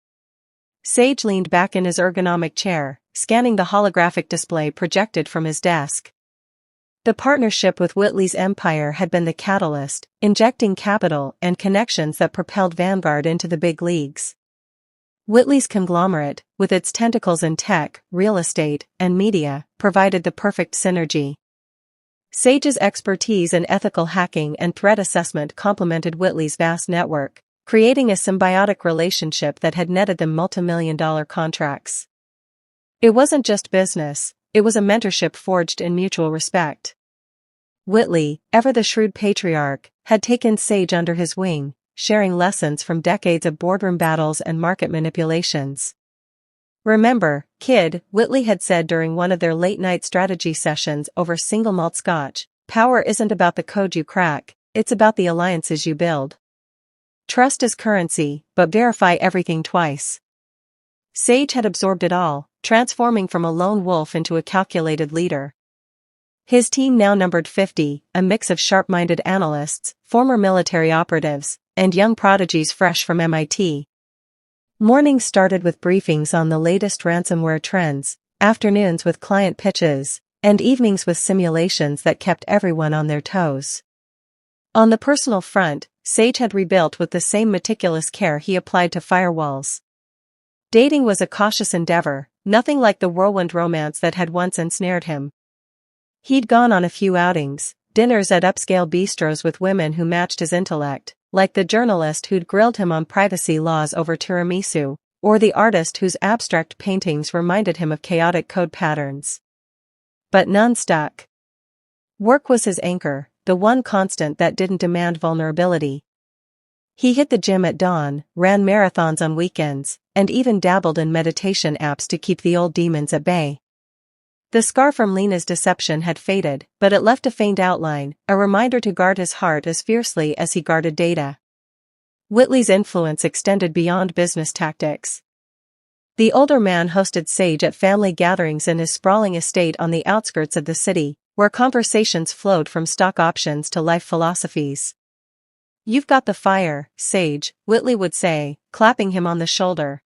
Sage leaned back in his ergonomic chair, scanning the holographic display projected from his desk. The partnership with Whitley's empire had been the catalyst, injecting capital and connections that propelled Vanguard into the big leagues. Whitley's conglomerate, with its tentacles in tech, real estate, and media, provided the perfect synergy. Sage's expertise in ethical hacking and threat assessment complemented Whitley's vast network, creating a symbiotic relationship that had netted them multimillion-dollar contracts. It wasn't just business, it was a mentorship forged in mutual respect. Whitley, ever the shrewd patriarch, had taken Sage under his wing, sharing lessons from decades of boardroom battles and market manipulations. "Remember, kid," Whitley had said during one of their late-night strategy sessions over single malt scotch, "power isn't about the code you crack, it's about the alliances you build. Trust is currency, but verify everything twice." Sage had absorbed it all, transforming from a lone wolf into a calculated leader. His team now numbered 50, a mix of sharp-minded analysts, former military operatives, and young prodigies fresh from MIT. Mornings started with briefings on the latest ransomware trends, afternoons with client pitches, and evenings with simulations that kept everyone on their toes. On the personal front, Sage had rebuilt with the same meticulous care he applied to firewalls. Dating was a cautious endeavor, nothing like the whirlwind romance that had once ensnared him. He'd gone on a few outings, dinners at upscale bistros with women who matched his intellect, like the journalist who'd grilled him on privacy laws over tiramisu, or the artist whose abstract paintings reminded him of chaotic code patterns. But none stuck. Work was his anchor, the one constant that didn't demand vulnerability. He hit the gym at dawn, ran marathons on weekends, and even dabbled in meditation apps to keep the old demons at bay. The scar from Lena's deception had faded, but it left a faint outline, a reminder to guard his heart as fiercely as he guarded data. Whitley's influence extended beyond business tactics. The older man hosted Sage at family gatherings in his sprawling estate on the outskirts of the city, where conversations flowed from stock options to life philosophies. "You've got the fire, Sage," Whitley would say, clapping him on the shoulder.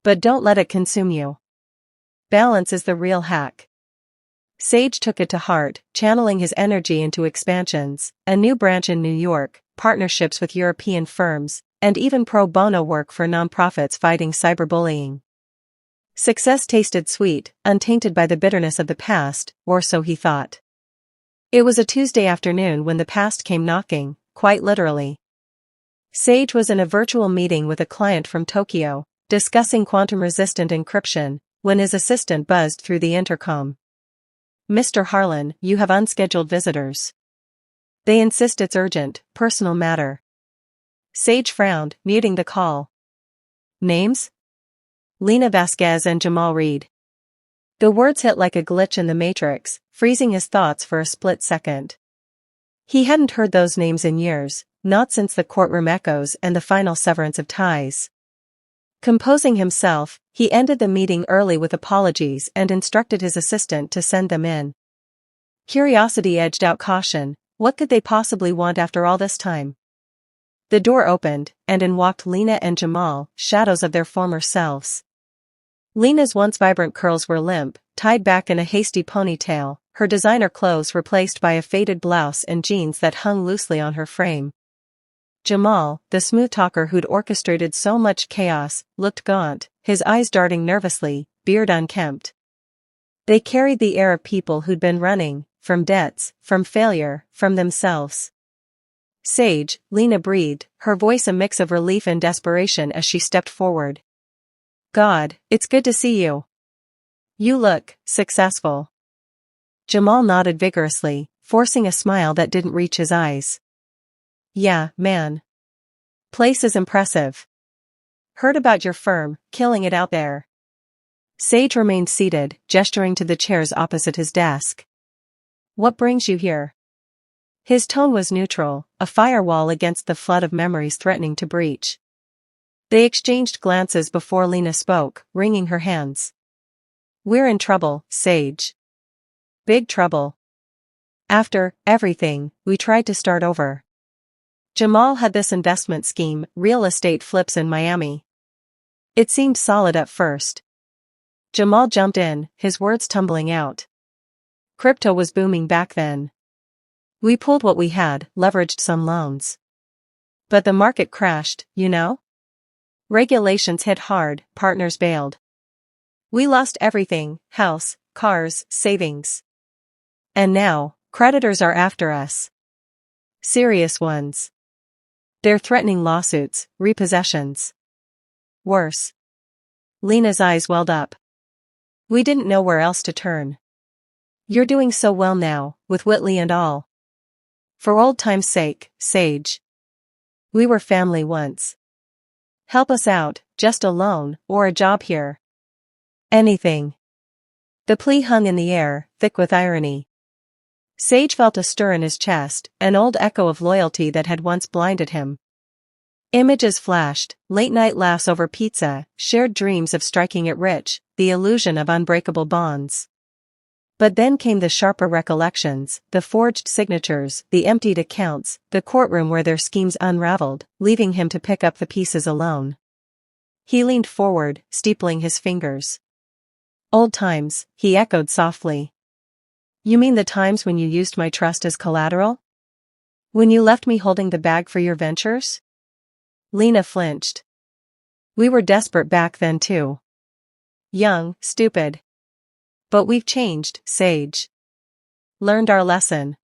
"But don't let it consume you. Balance is the real hack." Sage took it to heart, channeling his energy into expansions, a new branch in New York, partnerships with European firms, and even pro bono work for nonprofits fighting cyberbullying. Success tasted sweet, untainted by the bitterness of the past, or so he thought. It was a Tuesday afternoon when the past came knocking, quite literally. Sage was in a virtual meeting with a client from Tokyo, discussing quantum-resistant encryption, when his assistant buzzed through the intercom. "Mr. Harlan, you have unscheduled visitors. They insist it's urgent, personal matter." Sage frowned, muting the call. "Names?" "Lena Vasquez and Jamal Reed." The words hit like a glitch in the matrix, freezing his thoughts for a split second. He hadn't heard those names in years, not since the courtroom echoes and the final severance of ties. Composing himself, he ended the meeting early with apologies and instructed his assistant to send them in. Curiosity edged out caution. What could they possibly want after all this time? The door opened, and in walked Lena and Jamal, shadows of their former selves. Lena's once vibrant curls were limp, tied back in a hasty ponytail, her designer clothes replaced by a faded blouse and jeans that hung loosely on her frame. Jamal, the smooth talker who'd orchestrated so much chaos, looked gaunt, his eyes darting nervously, beard unkempt. They carried the air of people who'd been running, from debts, from failure, from themselves. "Sage," Lena breathed, her voice a mix of relief and desperation as she stepped forward. "God, it's good to see you. You look successful." Jamal nodded vigorously, forcing a smile that didn't reach his eyes. "Yeah, man. Place is impressive. Heard about your firm, killing it out there." Sage remained seated, gesturing to the chairs opposite his desk. "What brings you here?" His tone was neutral, a firewall against the flood of memories threatening to breach. They exchanged glances before Lena spoke, wringing her hands. We're in trouble, Sage. Big trouble. After everything, we tried to start over. Jamal had this investment scheme, real estate flips in Miami. It seemed solid at first. Jamal jumped in, his words tumbling out. Crypto was booming back then. We pulled what we had, leveraged some loans. But the market crashed, you know? Regulations hit hard, partners bailed. We lost everything, house, cars, savings. And now, creditors are after us. Serious ones. They're threatening lawsuits, repossessions. Worse. Lena's eyes welled up. We didn't know where else to turn. You're doing so well now, with Whitley and all. For old time's sake, Sage. We were family once. Help us out, just a loan, or a job here. Anything. The plea hung in the air, thick with irony. Sage felt a stir in his chest, an old echo of loyalty that had once blinded him. Images flashed, late-night laughs over pizza, shared dreams of striking it rich, the illusion of unbreakable bonds. But then came the sharper recollections, the forged signatures, the emptied accounts, the courtroom where their schemes unraveled, leaving him to pick up the pieces alone. He leaned forward, steepling his fingers. Old times, he echoed softly. You mean the times when you used my trust as collateral? When you left me holding the bag for your ventures? Lena flinched. We were desperate back then too. Young, stupid. But we've changed, Sage. Learned our lesson.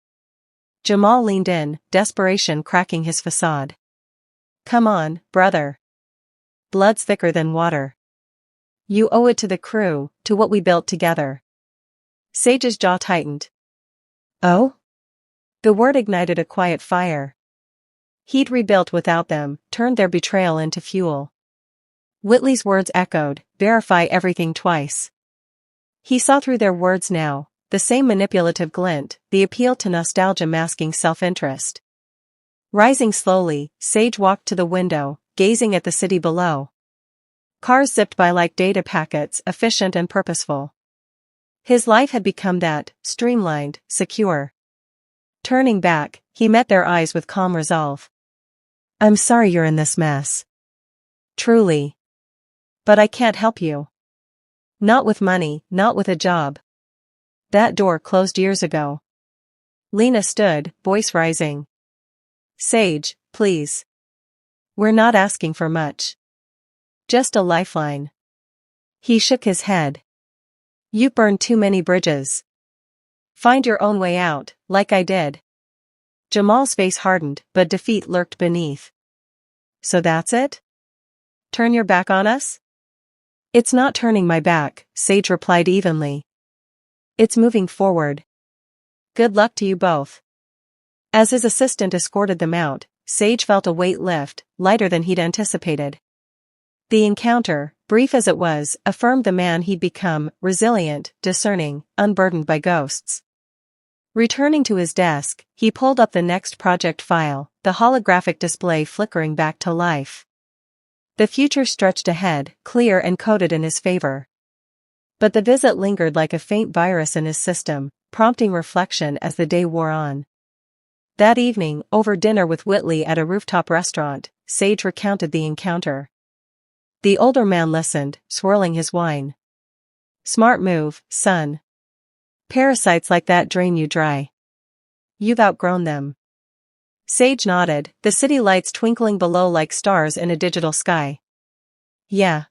Jamal leaned in, desperation cracking his facade. Come on, brother. Blood's thicker than water. You owe it to the crew, to what we built together. Sage's jaw tightened. Oh? The word ignited a quiet fire. He'd rebuilt without them, turned their betrayal into fuel. Whitley's words echoed, verify everything twice. He saw through their words now, the same manipulative glint, the appeal to nostalgia masking self-interest. Rising slowly, Sage walked to the window, gazing at the city below. Cars zipped by like data packets, efficient and purposeful. His life had become that, streamlined, secure. Turning back, he met their eyes with calm resolve. I'm sorry you're in this mess. Truly. But I can't help you. Not with money, not with a job. That door closed years ago. Lena stood, voice rising. Sage, please. We're not asking for much. Just a lifeline. He shook his head. You burned too many bridges. Find your own way out, like I did. Jamal's face hardened, but defeat lurked beneath. So that's it? Turn your back on us? It's not turning my back, Sage replied evenly. It's moving forward. Good luck to you both. As his assistant escorted them out, Sage felt a weight lift, lighter than he'd anticipated. The encounter, brief as it was, affirmed the man he'd become, resilient, discerning, unburdened by ghosts. Returning to his desk, he pulled up the next project file, the holographic display flickering back to life. The future stretched ahead, clear and coded in his favor. But the visit lingered like a faint virus in his system, prompting reflection as the day wore on. That evening, over dinner with Whitley at a rooftop restaurant, Sage recounted the encounter. The older man listened, swirling his wine. Smart move, son. Parasites like that drain you dry. You've outgrown them. Sage nodded, the city lights twinkling below like stars in a digital sky. Yeah.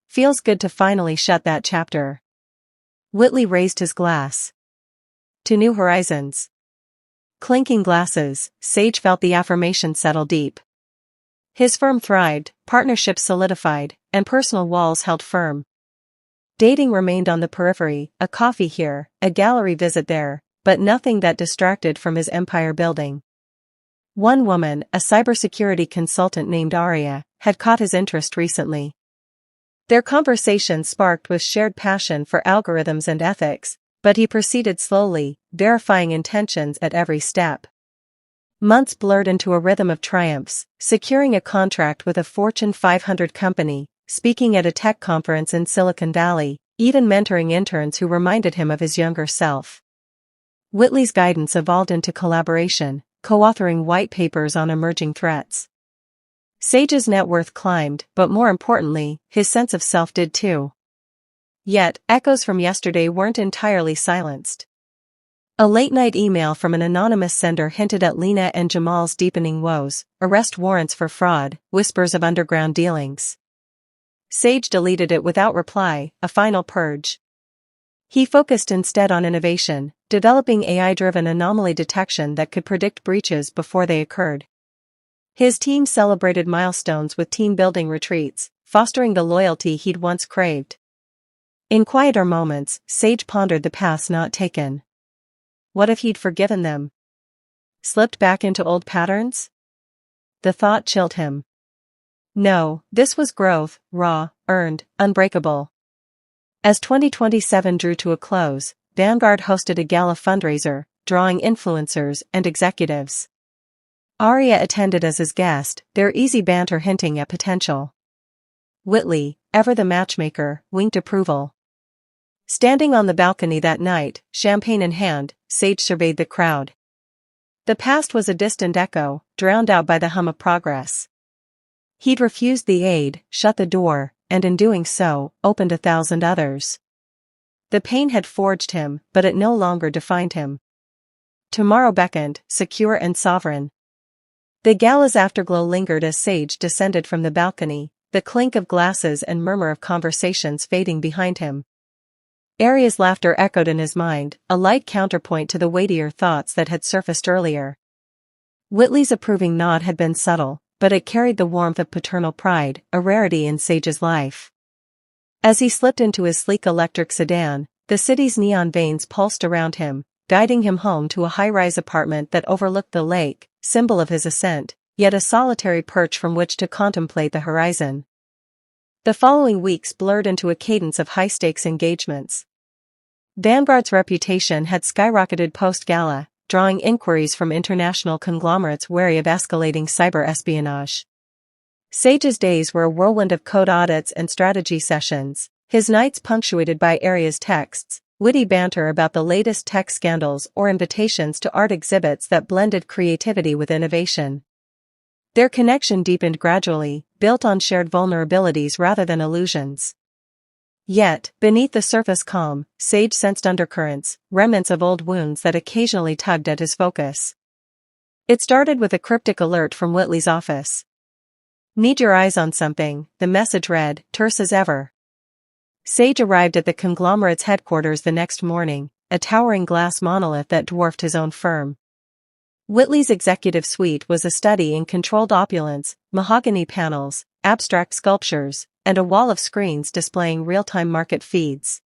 Feels good to finally shut that chapter. Whitley raised his glass. To new horizons. Clinking glasses, Sage felt the affirmation settle deep. His firm thrived, partnerships solidified, and personal walls held firm. Dating remained on the periphery, a coffee here, a gallery visit there, but nothing that distracted from his empire building. One woman, a cybersecurity consultant named Aria, had caught his interest recently. Their conversation sparked with shared passion for algorithms and ethics, but he proceeded slowly, verifying intentions at every step. Months blurred into a rhythm of triumphs, securing a contract with a Fortune 500 company, speaking at a tech conference in Silicon Valley, even mentoring interns who reminded him of his younger self. Whitley's guidance evolved into collaboration, co-authoring white papers on emerging threats. Sage's net worth climbed, but more importantly, his sense of self did too. Yet, echoes from yesterday weren't entirely silenced. A late-night email from an anonymous sender hinted at Lena and Jamal's deepening woes, arrest warrants for fraud, whispers of underground dealings. Sage deleted it without reply, a final purge. He focused instead on innovation, developing AI-driven anomaly detection that could predict breaches before they occurred. His team celebrated milestones with team-building retreats, fostering the loyalty he'd once craved. In quieter moments, Sage pondered the paths not taken. What if he'd forgiven them? Slipped back into old patterns? The thought chilled him. No, this was growth, raw, earned, unbreakable. As 2027 drew to a close, Vanguard hosted a gala fundraiser, drawing influencers and executives. Arya attended as his guest, their easy banter hinting at potential. Whitley, ever the matchmaker, winked approval. Standing on the balcony that night, champagne in hand, Sage surveyed the crowd. The past was a distant echo, drowned out by the hum of progress. He'd refused the aid, shut the door, and in doing so, opened 1,000 others. The pain had forged him, but it no longer defined him. Tomorrow beckoned, secure and sovereign. The gala's afterglow lingered as Sage descended from the balcony, the clink of glasses and murmur of conversations fading behind him. Arya's laughter echoed in his mind, a light counterpoint to the weightier thoughts that had surfaced earlier. Whitley's approving nod had been subtle, but it carried the warmth of paternal pride, a rarity in Sage's life. As he slipped into his sleek electric sedan, the city's neon veins pulsed around him, guiding him home to a high-rise apartment that overlooked the lake, symbol of his ascent, yet a solitary perch from which to contemplate the horizon. The following weeks blurred into a cadence of high-stakes engagements. Vanguard's reputation had skyrocketed post-gala, drawing inquiries from international conglomerates wary of escalating cyber-espionage. Sage's days were a whirlwind of code audits and strategy sessions, his nights punctuated by Arya's texts, witty banter about the latest tech scandals or invitations to art exhibits that blended creativity with innovation. Their connection deepened gradually, built on shared vulnerabilities rather than illusions. Yet, beneath the surface calm, Sage sensed undercurrents, remnants of old wounds that occasionally tugged at his focus. It started with a cryptic alert from Whitley's office. "Need your eyes on something," the message read, terse as ever. Sage arrived at the conglomerate's headquarters the next morning, a towering glass monolith that dwarfed his own firm. Whitley's executive suite was a study in controlled opulence, mahogany panels, abstract sculptures, and a wall of screens displaying real-time market feeds.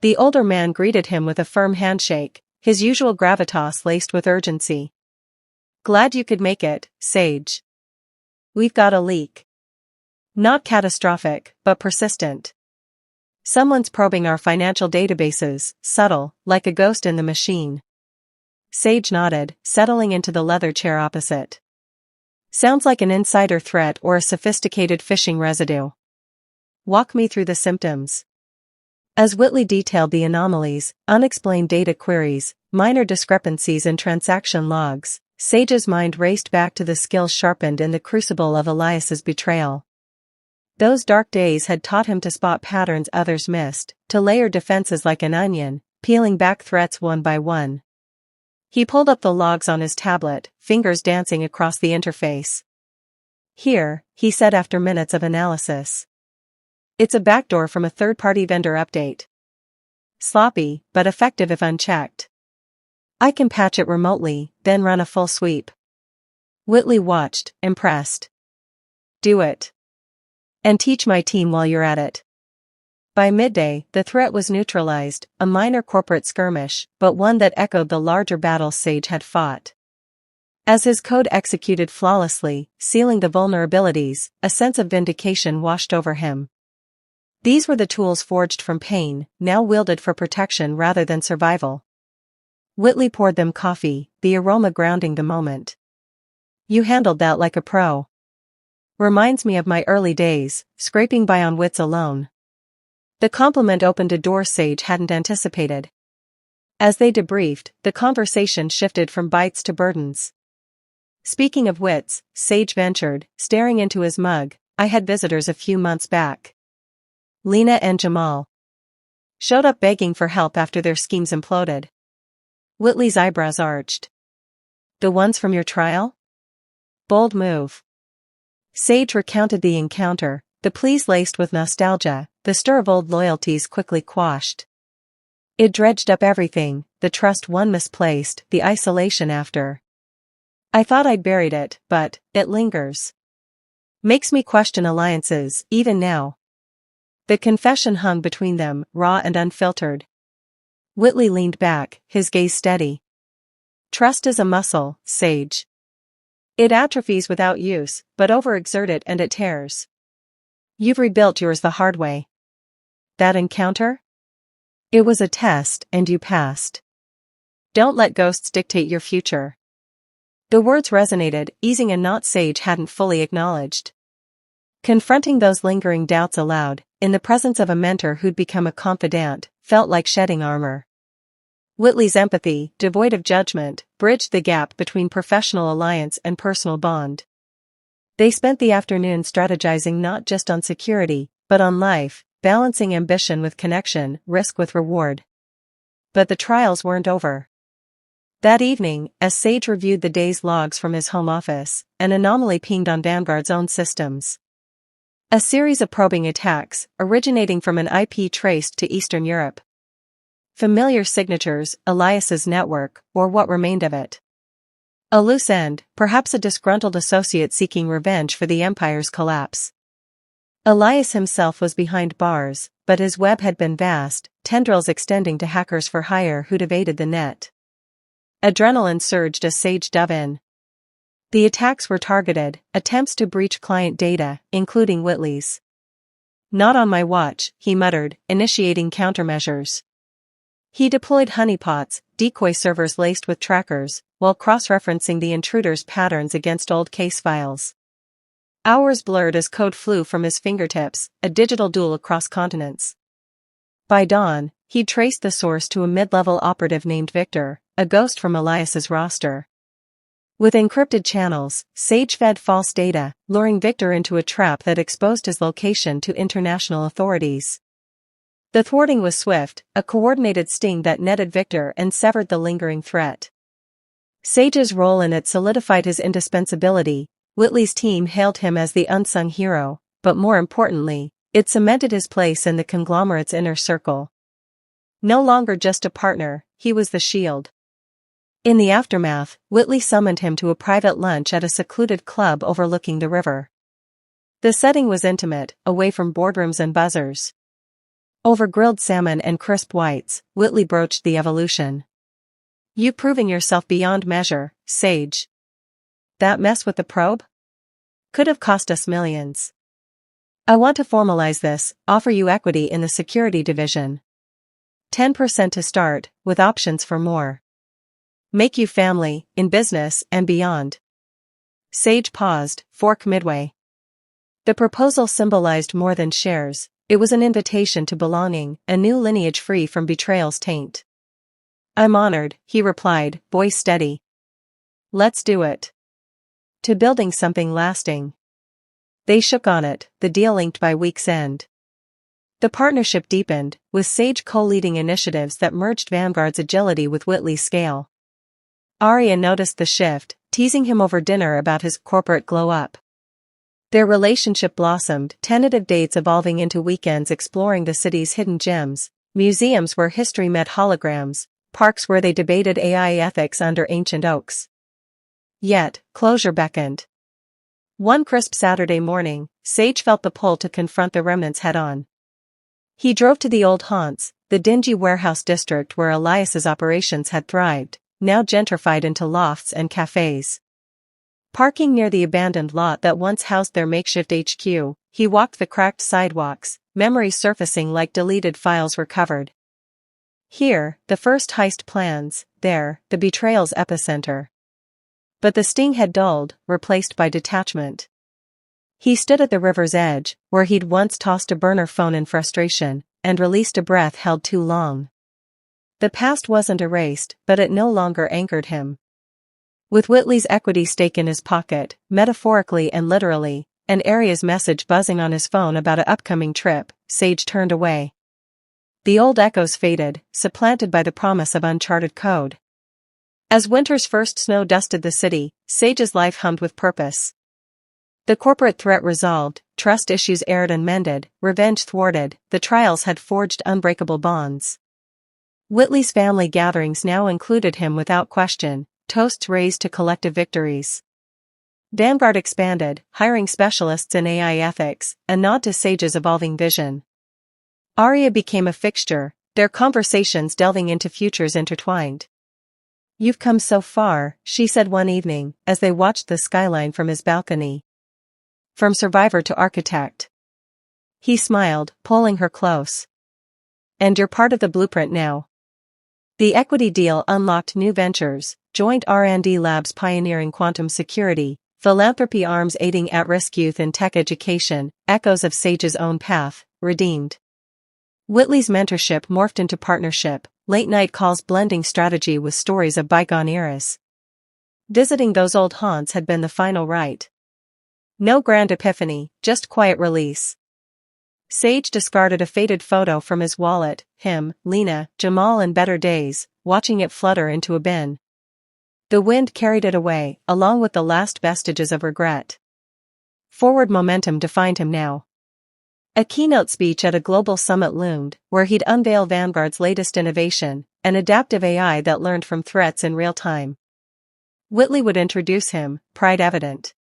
The older man greeted him with a firm handshake, his usual gravitas laced with urgency. "Glad you could make it, Sage. We've got a leak. Not catastrophic, but persistent. Someone's probing our financial databases, subtle, like a ghost in the machine." Sage nodded, settling into the leather chair opposite. "Sounds like an insider threat or a sophisticated phishing residue. Walk me through the symptoms." As Whitley detailed the anomalies, unexplained data queries, minor discrepancies in transaction logs, Sage's mind raced back to the skills sharpened in the crucible of Elias's betrayal. Those dark days had taught him to spot patterns others missed, to layer defenses like an onion, peeling back threats one by one. He pulled up the logs on his tablet, fingers dancing across the interface. "Here," he said after minutes of analysis. "It's a backdoor from a third-party vendor update. Sloppy, but effective if unchecked. I can patch it remotely, then run a full sweep." Whitley watched, impressed. "Do it. And teach my team while you're at it." By midday, the threat was neutralized, a minor corporate skirmish, but one that echoed the larger battles Sage had fought. As his code executed flawlessly, sealing the vulnerabilities, a sense of vindication washed over him. These were the tools forged from pain, now wielded for protection rather than survival. Whitley poured them coffee, the aroma grounding the moment. "You handled that like a pro. Reminds me of my early days, scraping by on wits alone." The compliment opened a door Sage hadn't anticipated. As they debriefed, the conversation shifted from bites to burdens. Speaking of wits, Sage ventured, staring into his mug, I had visitors a few months back. Lena and Jamal showed up begging for help after their schemes imploded. Whitley's eyebrows arched. The ones from your trial? Bold move. Sage recounted the encounter, the pleas laced with nostalgia, the stir of old loyalties quickly quashed. It dredged up everything, the trust one misplaced, the isolation after. I thought I'd buried it, but it lingers. Makes me question alliances, even now. The confession hung between them, raw and unfiltered. Whitley leaned back, his gaze steady. Trust is a muscle, Sage. It atrophies without use, but overexert it and it tears. You've rebuilt yours the hard way. That encounter? It was a test, and you passed. Don't let ghosts dictate your future. The words resonated, easing a knot Sage hadn't fully acknowledged. Confronting those lingering doubts aloud, in the presence of a mentor who'd become a confidant, felt like shedding armor. Whitley's empathy, devoid of judgment, bridged the gap between professional alliance and personal bond. They spent the afternoon strategizing not just on security, but on life, balancing ambition with connection, risk with reward. But the trials weren't over. That evening, as Sage reviewed the day's logs from his home office, an anomaly pinged on Vanguard's own systems. A series of probing attacks, originating from an IP traced to Eastern Europe. Familiar signatures, Elias's network, or what remained of it. A loose end, perhaps a disgruntled associate seeking revenge for the Empire's collapse. Elias himself was behind bars, but his web had been vast, tendrils extending to hackers for hire who'd evaded the net. Adrenaline surged as Sage dove in. The attacks were targeted, attempts to breach client data, including Whitley's. Not on my watch, he muttered, initiating countermeasures. He deployed honeypots, decoy servers laced with trackers, while cross-referencing the intruder's patterns against old case files. Hours blurred as code flew from his fingertips, a digital duel across continents. By dawn, he'd traced the source to a mid-level operative named Victor, a ghost from Elias's roster. With encrypted channels, Sage fed false data, luring Victor into a trap that exposed his location to international authorities. The thwarting was swift, a coordinated sting that netted Victor and severed the lingering threat. Sage's role in it solidified his indispensability. Whitley's team hailed him as the unsung hero, but more importantly, it cemented his place in the conglomerate's inner circle. No longer just a partner, he was the shield. In the aftermath, Whitley summoned him to a private lunch at a secluded club overlooking the river. The setting was intimate, away from boardrooms and buzzers. Over grilled salmon and crisp whites, Whitley broached the evolution. You've proven yourself beyond measure, Sage. That mess with the probe? Could have cost us millions. I want to formalize this, offer you equity in the security division. 10% to start, with options for more. Make you family, in business, and beyond. Sage paused, fork midway. The proposal symbolized more than shares, it was an invitation to belonging, a new lineage free from betrayal's taint. I'm honored, he replied, voice steady. Let's do it. To building something lasting. They shook on it, the deal inked by week's end. The partnership deepened, with Sage co-leading initiatives that merged Vanguard's agility with Whitley's scale. Arya noticed the shift, teasing him over dinner about his corporate glow-up. Their relationship blossomed, tentative dates evolving into weekends exploring the city's hidden gems, museums where history met holograms, parks where they debated AI ethics under ancient oaks. Yet, closure beckoned. One crisp Saturday morning, Sage felt the pull to confront the remnants head-on. He drove to the old haunts, the dingy warehouse district where Elias's operations had thrived, now gentrified into lofts and cafes. Parking near the abandoned lot that once housed their makeshift HQ, he walked the cracked sidewalks, memories surfacing like deleted files recovered. Here, the first heist plans, there, the betrayal's epicenter. But the sting had dulled, replaced by detachment. He stood at the river's edge, where he'd once tossed a burner phone in frustration, and released a breath held too long. The past wasn't erased, but it no longer anchored him. With Whitley's equity stake in his pocket, metaphorically and literally, and Aria's message buzzing on his phone about an upcoming trip, Sage turned away. The old echoes faded, supplanted by the promise of uncharted code. As winter's first snow dusted the city, Sage's life hummed with purpose. The corporate threat resolved, trust issues aired and mended, revenge thwarted, the trials had forged unbreakable bonds. Whitley's family gatherings now included him without question, toasts raised to collective victories. Vanguard expanded, hiring specialists in AI ethics, a nod to Sage's evolving vision. Aria became a fixture, their conversations delving into futures intertwined. "You've come so far," she said one evening, as they watched the skyline from his balcony. "From survivor to architect." He smiled, pulling her close. "And you're part of the blueprint now." The equity deal unlocked new ventures, joint R&D labs pioneering quantum security, philanthropy arms aiding at-risk youth in tech education, echoes of Sage's own path, redeemed. Whitley's mentorship morphed into partnership, late-night calls blending strategy with stories of bygone eras. Visiting those old haunts had been the final rite. No grand epiphany, just quiet release. Sage discarded a faded photo from his wallet, him, Lena, Jamal in better days, watching it flutter into a bin. The wind carried it away, along with the last vestiges of regret. Forward momentum defined him now. A keynote speech at a global summit loomed, where he'd unveil Vanguard's latest innovation, an adaptive AI that learned from threats in real time. Whitley would introduce him, pride evident.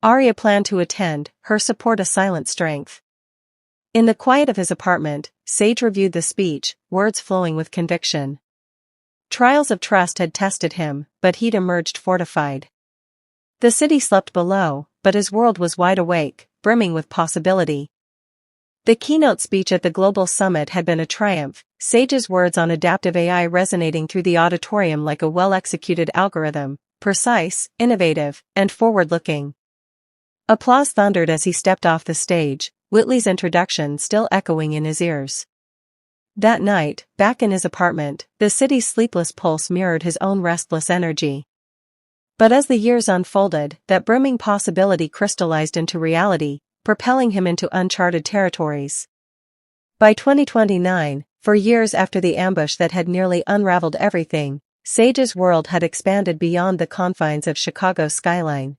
Aria planned to attend, her support a silent strength. In the quiet of his apartment, Sage reviewed the speech, words flowing with conviction. Trials of trust had tested him, but he'd emerged fortified. The city slept below, but his world was wide awake, brimming with possibility. The keynote speech at the Global Summit had been a triumph, Sage's words on adaptive AI resonating through the auditorium like a well-executed algorithm, precise, innovative, and forward-looking. Applause thundered as he stepped off the stage, Whitley's introduction still echoing in his ears. That night, back in his apartment, the city's sleepless pulse mirrored his own restless energy. But as the years unfolded, that brimming possibility crystallized into reality, propelling him into uncharted territories. By 2029, for years after the ambush that had nearly unraveled everything, Sage's world had expanded beyond the confines of Chicago's skyline.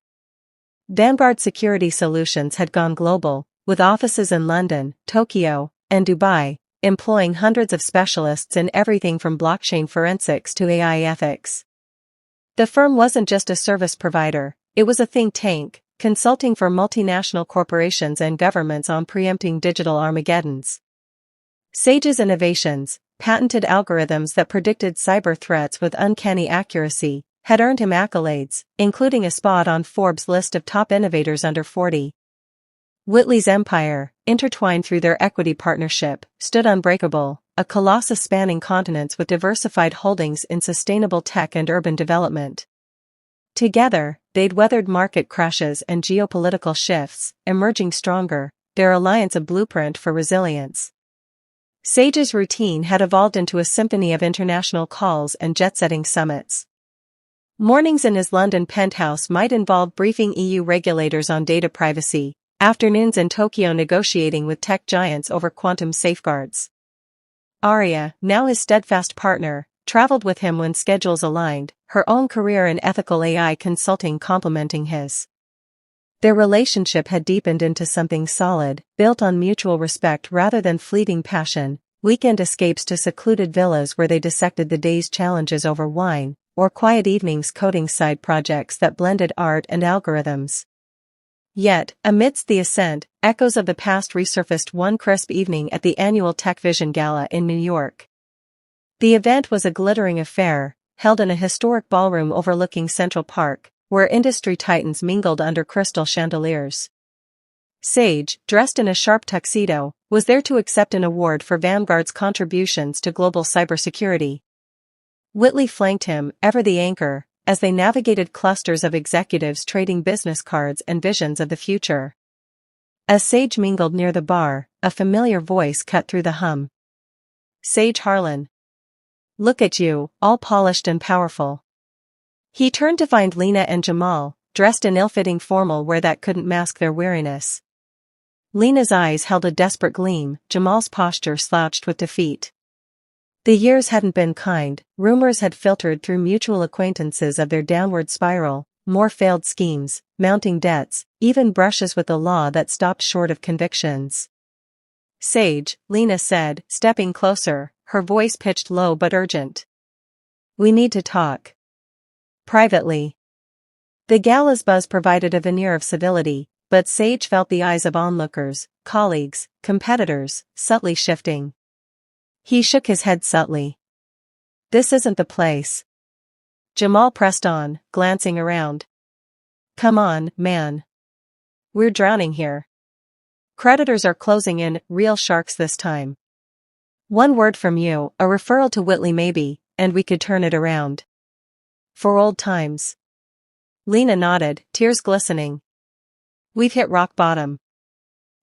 Vanguard Security Solutions had gone global, with offices in London, Tokyo, and Dubai, employing hundreds of specialists in everything from blockchain forensics to AI ethics. The firm wasn't just a service provider, it was a think tank, consulting for multinational corporations and governments on preempting digital Armageddons. Sage's innovations, patented algorithms that predicted cyber threats with uncanny accuracy, had earned him accolades, including a spot on Forbes' list of top innovators under 40. Whitley's empire, intertwined through their equity partnership, stood unbreakable, a colossus spanning continents with diversified holdings in sustainable tech and urban development. Together, they'd weathered market crashes and geopolitical shifts, emerging stronger, their alliance a blueprint for resilience. Sage's routine had evolved into a symphony of international calls and jet-setting summits. Mornings in his London penthouse might involve briefing EU regulators on data privacy, afternoons in Tokyo negotiating with tech giants over quantum safeguards. Aria, now his steadfast partner, traveled with him when schedules aligned, her own career in ethical AI consulting complementing his. Their relationship had deepened into something solid, built on mutual respect rather than fleeting passion, weekend escapes to secluded villas where they dissected the day's challenges over wine, or quiet evenings coding side projects that blended art and algorithms. Yet, amidst the ascent, echoes of the past resurfaced one crisp evening at the annual Tech Vision Gala in New York. The event was a glittering affair, held in a historic ballroom overlooking Central Park, where industry titans mingled under crystal chandeliers. Sage, dressed in a sharp tuxedo, was there to accept an award for Vanguard's contributions to global cybersecurity. Whitley flanked him, ever the anchor, as they navigated clusters of executives trading business cards and visions of the future. As Sage mingled near the bar, a familiar voice cut through the hum. Sage Harlan. Look at you, all polished and powerful. He turned to find Lena and Jamal, dressed in ill-fitting formal wear that couldn't mask their weariness. Lena's eyes held a desperate gleam, Jamal's posture slouched with defeat. The years hadn't been kind, rumors had filtered through mutual acquaintances of their downward spiral, more failed schemes, mounting debts, even brushes with the law that stopped short of convictions. Sage, Lena said, stepping closer, her voice pitched low but urgent. We need to talk. Privately. The gala's buzz provided a veneer of civility, but Sage felt the eyes of onlookers, colleagues, competitors, subtly shifting. He shook his head subtly. This isn't the place. Jamal pressed on, glancing around. Come on, man. We're drowning here. Creditors are closing in, real sharks this time. One word from you, a referral to Whitley maybe, and we could turn it around. For old times. Lena nodded, tears glistening. We've hit rock bottom.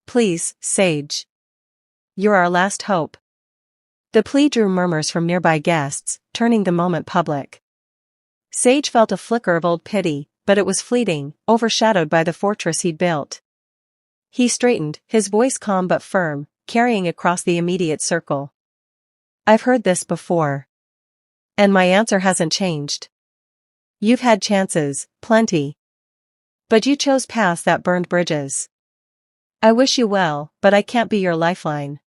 Please, Sage. You're our last hope. The plea drew murmurs from nearby guests, turning the moment public. Sage felt a flicker of old pity, but it was fleeting, overshadowed by the fortress he'd built. He straightened, his voice calm but firm, carrying across the immediate circle. I've heard this before. And my answer hasn't changed. You've had chances, plenty. But you chose paths that burned bridges. I wish you well, but I can't be your lifeline.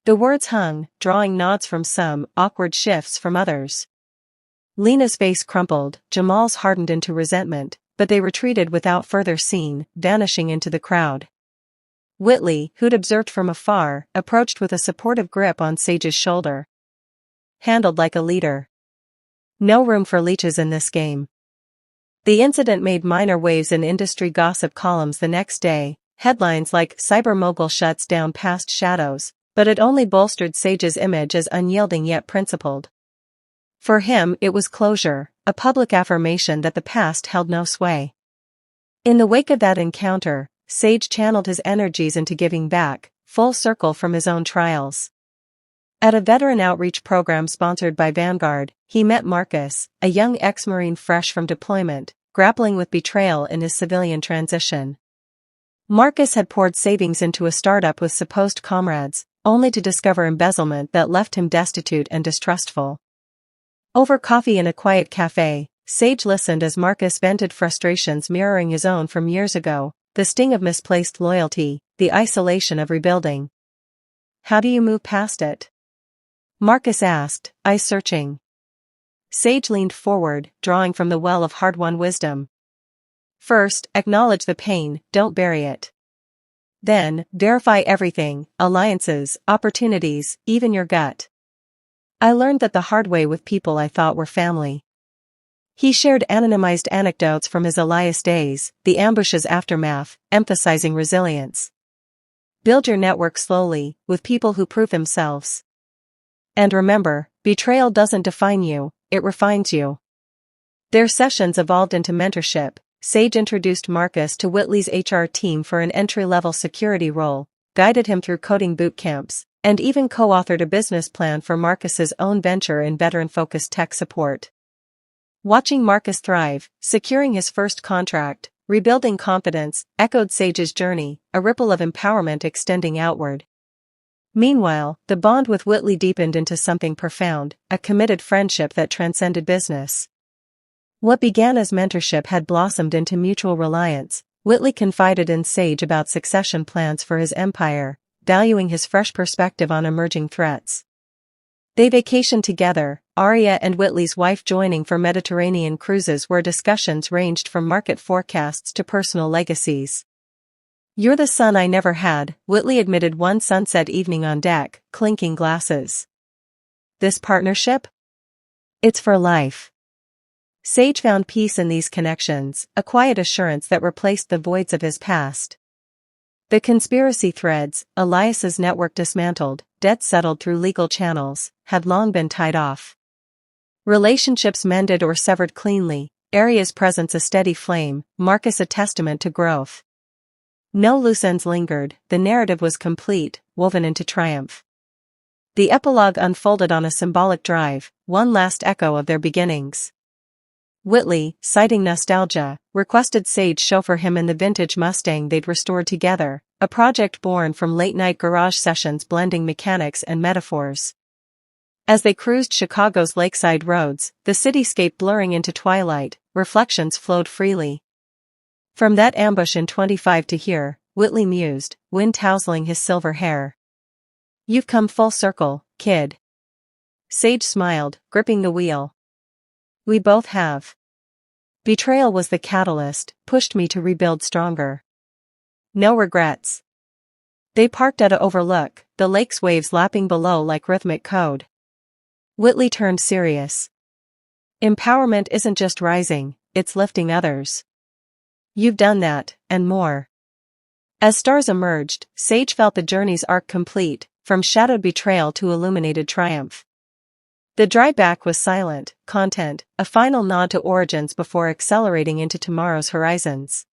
The words hung, drawing nods from some, awkward shifts from others. Lena's face crumpled, Jamal's hardened into resentment, but they retreated without further scene, vanishing into the crowd. Whitley, who'd observed from afar, approached with a supportive grip on Sage's shoulder. Handled like a leader. No room for leeches in this game. The incident made minor waves in industry gossip columns the next day, headlines like "Cyber Mogul Shuts Down Past Shadows," but it only bolstered Sage's image as unyielding yet principled. For him it was closure, a public affirmation that the past held no sway. In the wake of that encounter, Sage channeled his energies into giving back, full circle from his own trials. At a veteran outreach program sponsored by Vanguard, he met Marcus, a young ex-Marine fresh from deployment, grappling with betrayal in his civilian transition. Marcus had poured savings into a startup with supposed comrades, only to discover embezzlement that left him destitute and distrustful. Over coffee in a quiet cafe, Sage listened as Marcus vented frustrations mirroring his own from years ago, the sting of misplaced loyalty, the isolation of rebuilding. How do you move past it? Marcus asked, eyes searching. Sage leaned forward, drawing from the well of hard-won wisdom. First, acknowledge the pain, don't bury it. Then, verify everything, alliances, opportunities, even your gut. I learned that the hard way with people I thought were family. He shared anonymized anecdotes from his Elias days, the ambush's aftermath, emphasizing resilience. Build your network slowly, with people who prove themselves. And remember, betrayal doesn't define you, it refines you. Their sessions evolved into mentorship. Sage introduced Marcus to Whitley's HR team for an entry-level security role, guided him through coding boot camps, and even co-authored a business plan for Marcus's own venture in veteran-focused tech support. Watching Marcus thrive, securing his first contract, rebuilding confidence, echoed Sage's journey, a ripple of empowerment extending outward. Meanwhile, the bond with Whitley deepened into something profound, a committed friendship that transcended business. What began as mentorship had blossomed into mutual reliance. Whitley confided in Sage about succession plans for his empire, valuing his fresh perspective on emerging threats. They vacationed together, Arya and Whitley's wife joining for Mediterranean cruises where discussions ranged from market forecasts to personal legacies. You're the son I never had, Whitley admitted one sunset evening on deck, clinking glasses. This partnership? It's for life. Sage found peace in these connections, a quiet assurance that replaced the voids of his past. The conspiracy threads, Elias's network dismantled, debts settled through legal channels, had long been tied off. Relationships mended or severed cleanly, Arya's presence a steady flame, Marcus a testament to growth. No loose ends lingered, the narrative was complete, woven into triumph. The epilogue unfolded on a symbolic drive, one last echo of their beginnings. Whitley, citing nostalgia, requested Sage chauffeur him in the vintage Mustang they'd restored together, a project born from late-night garage sessions blending mechanics and metaphors. As they cruised Chicago's lakeside roads, the cityscape blurring into twilight, reflections flowed freely. From that ambush in 25 to here, Whitley mused, wind tousling his silver hair. You've come full circle, kid. Sage smiled, gripping the wheel. We both have. Betrayal was the catalyst, pushed me to rebuild stronger. No regrets. They parked at a overlook, the lake's waves lapping below like rhythmic code. Whitley turned serious. Empowerment isn't just rising, it's lifting others. You've done that, and more. As stars emerged, Sage felt the journey's arc complete, from shadowed betrayal to illuminated triumph. The drive back was silent, content, a final nod to origins before accelerating into tomorrow's horizons.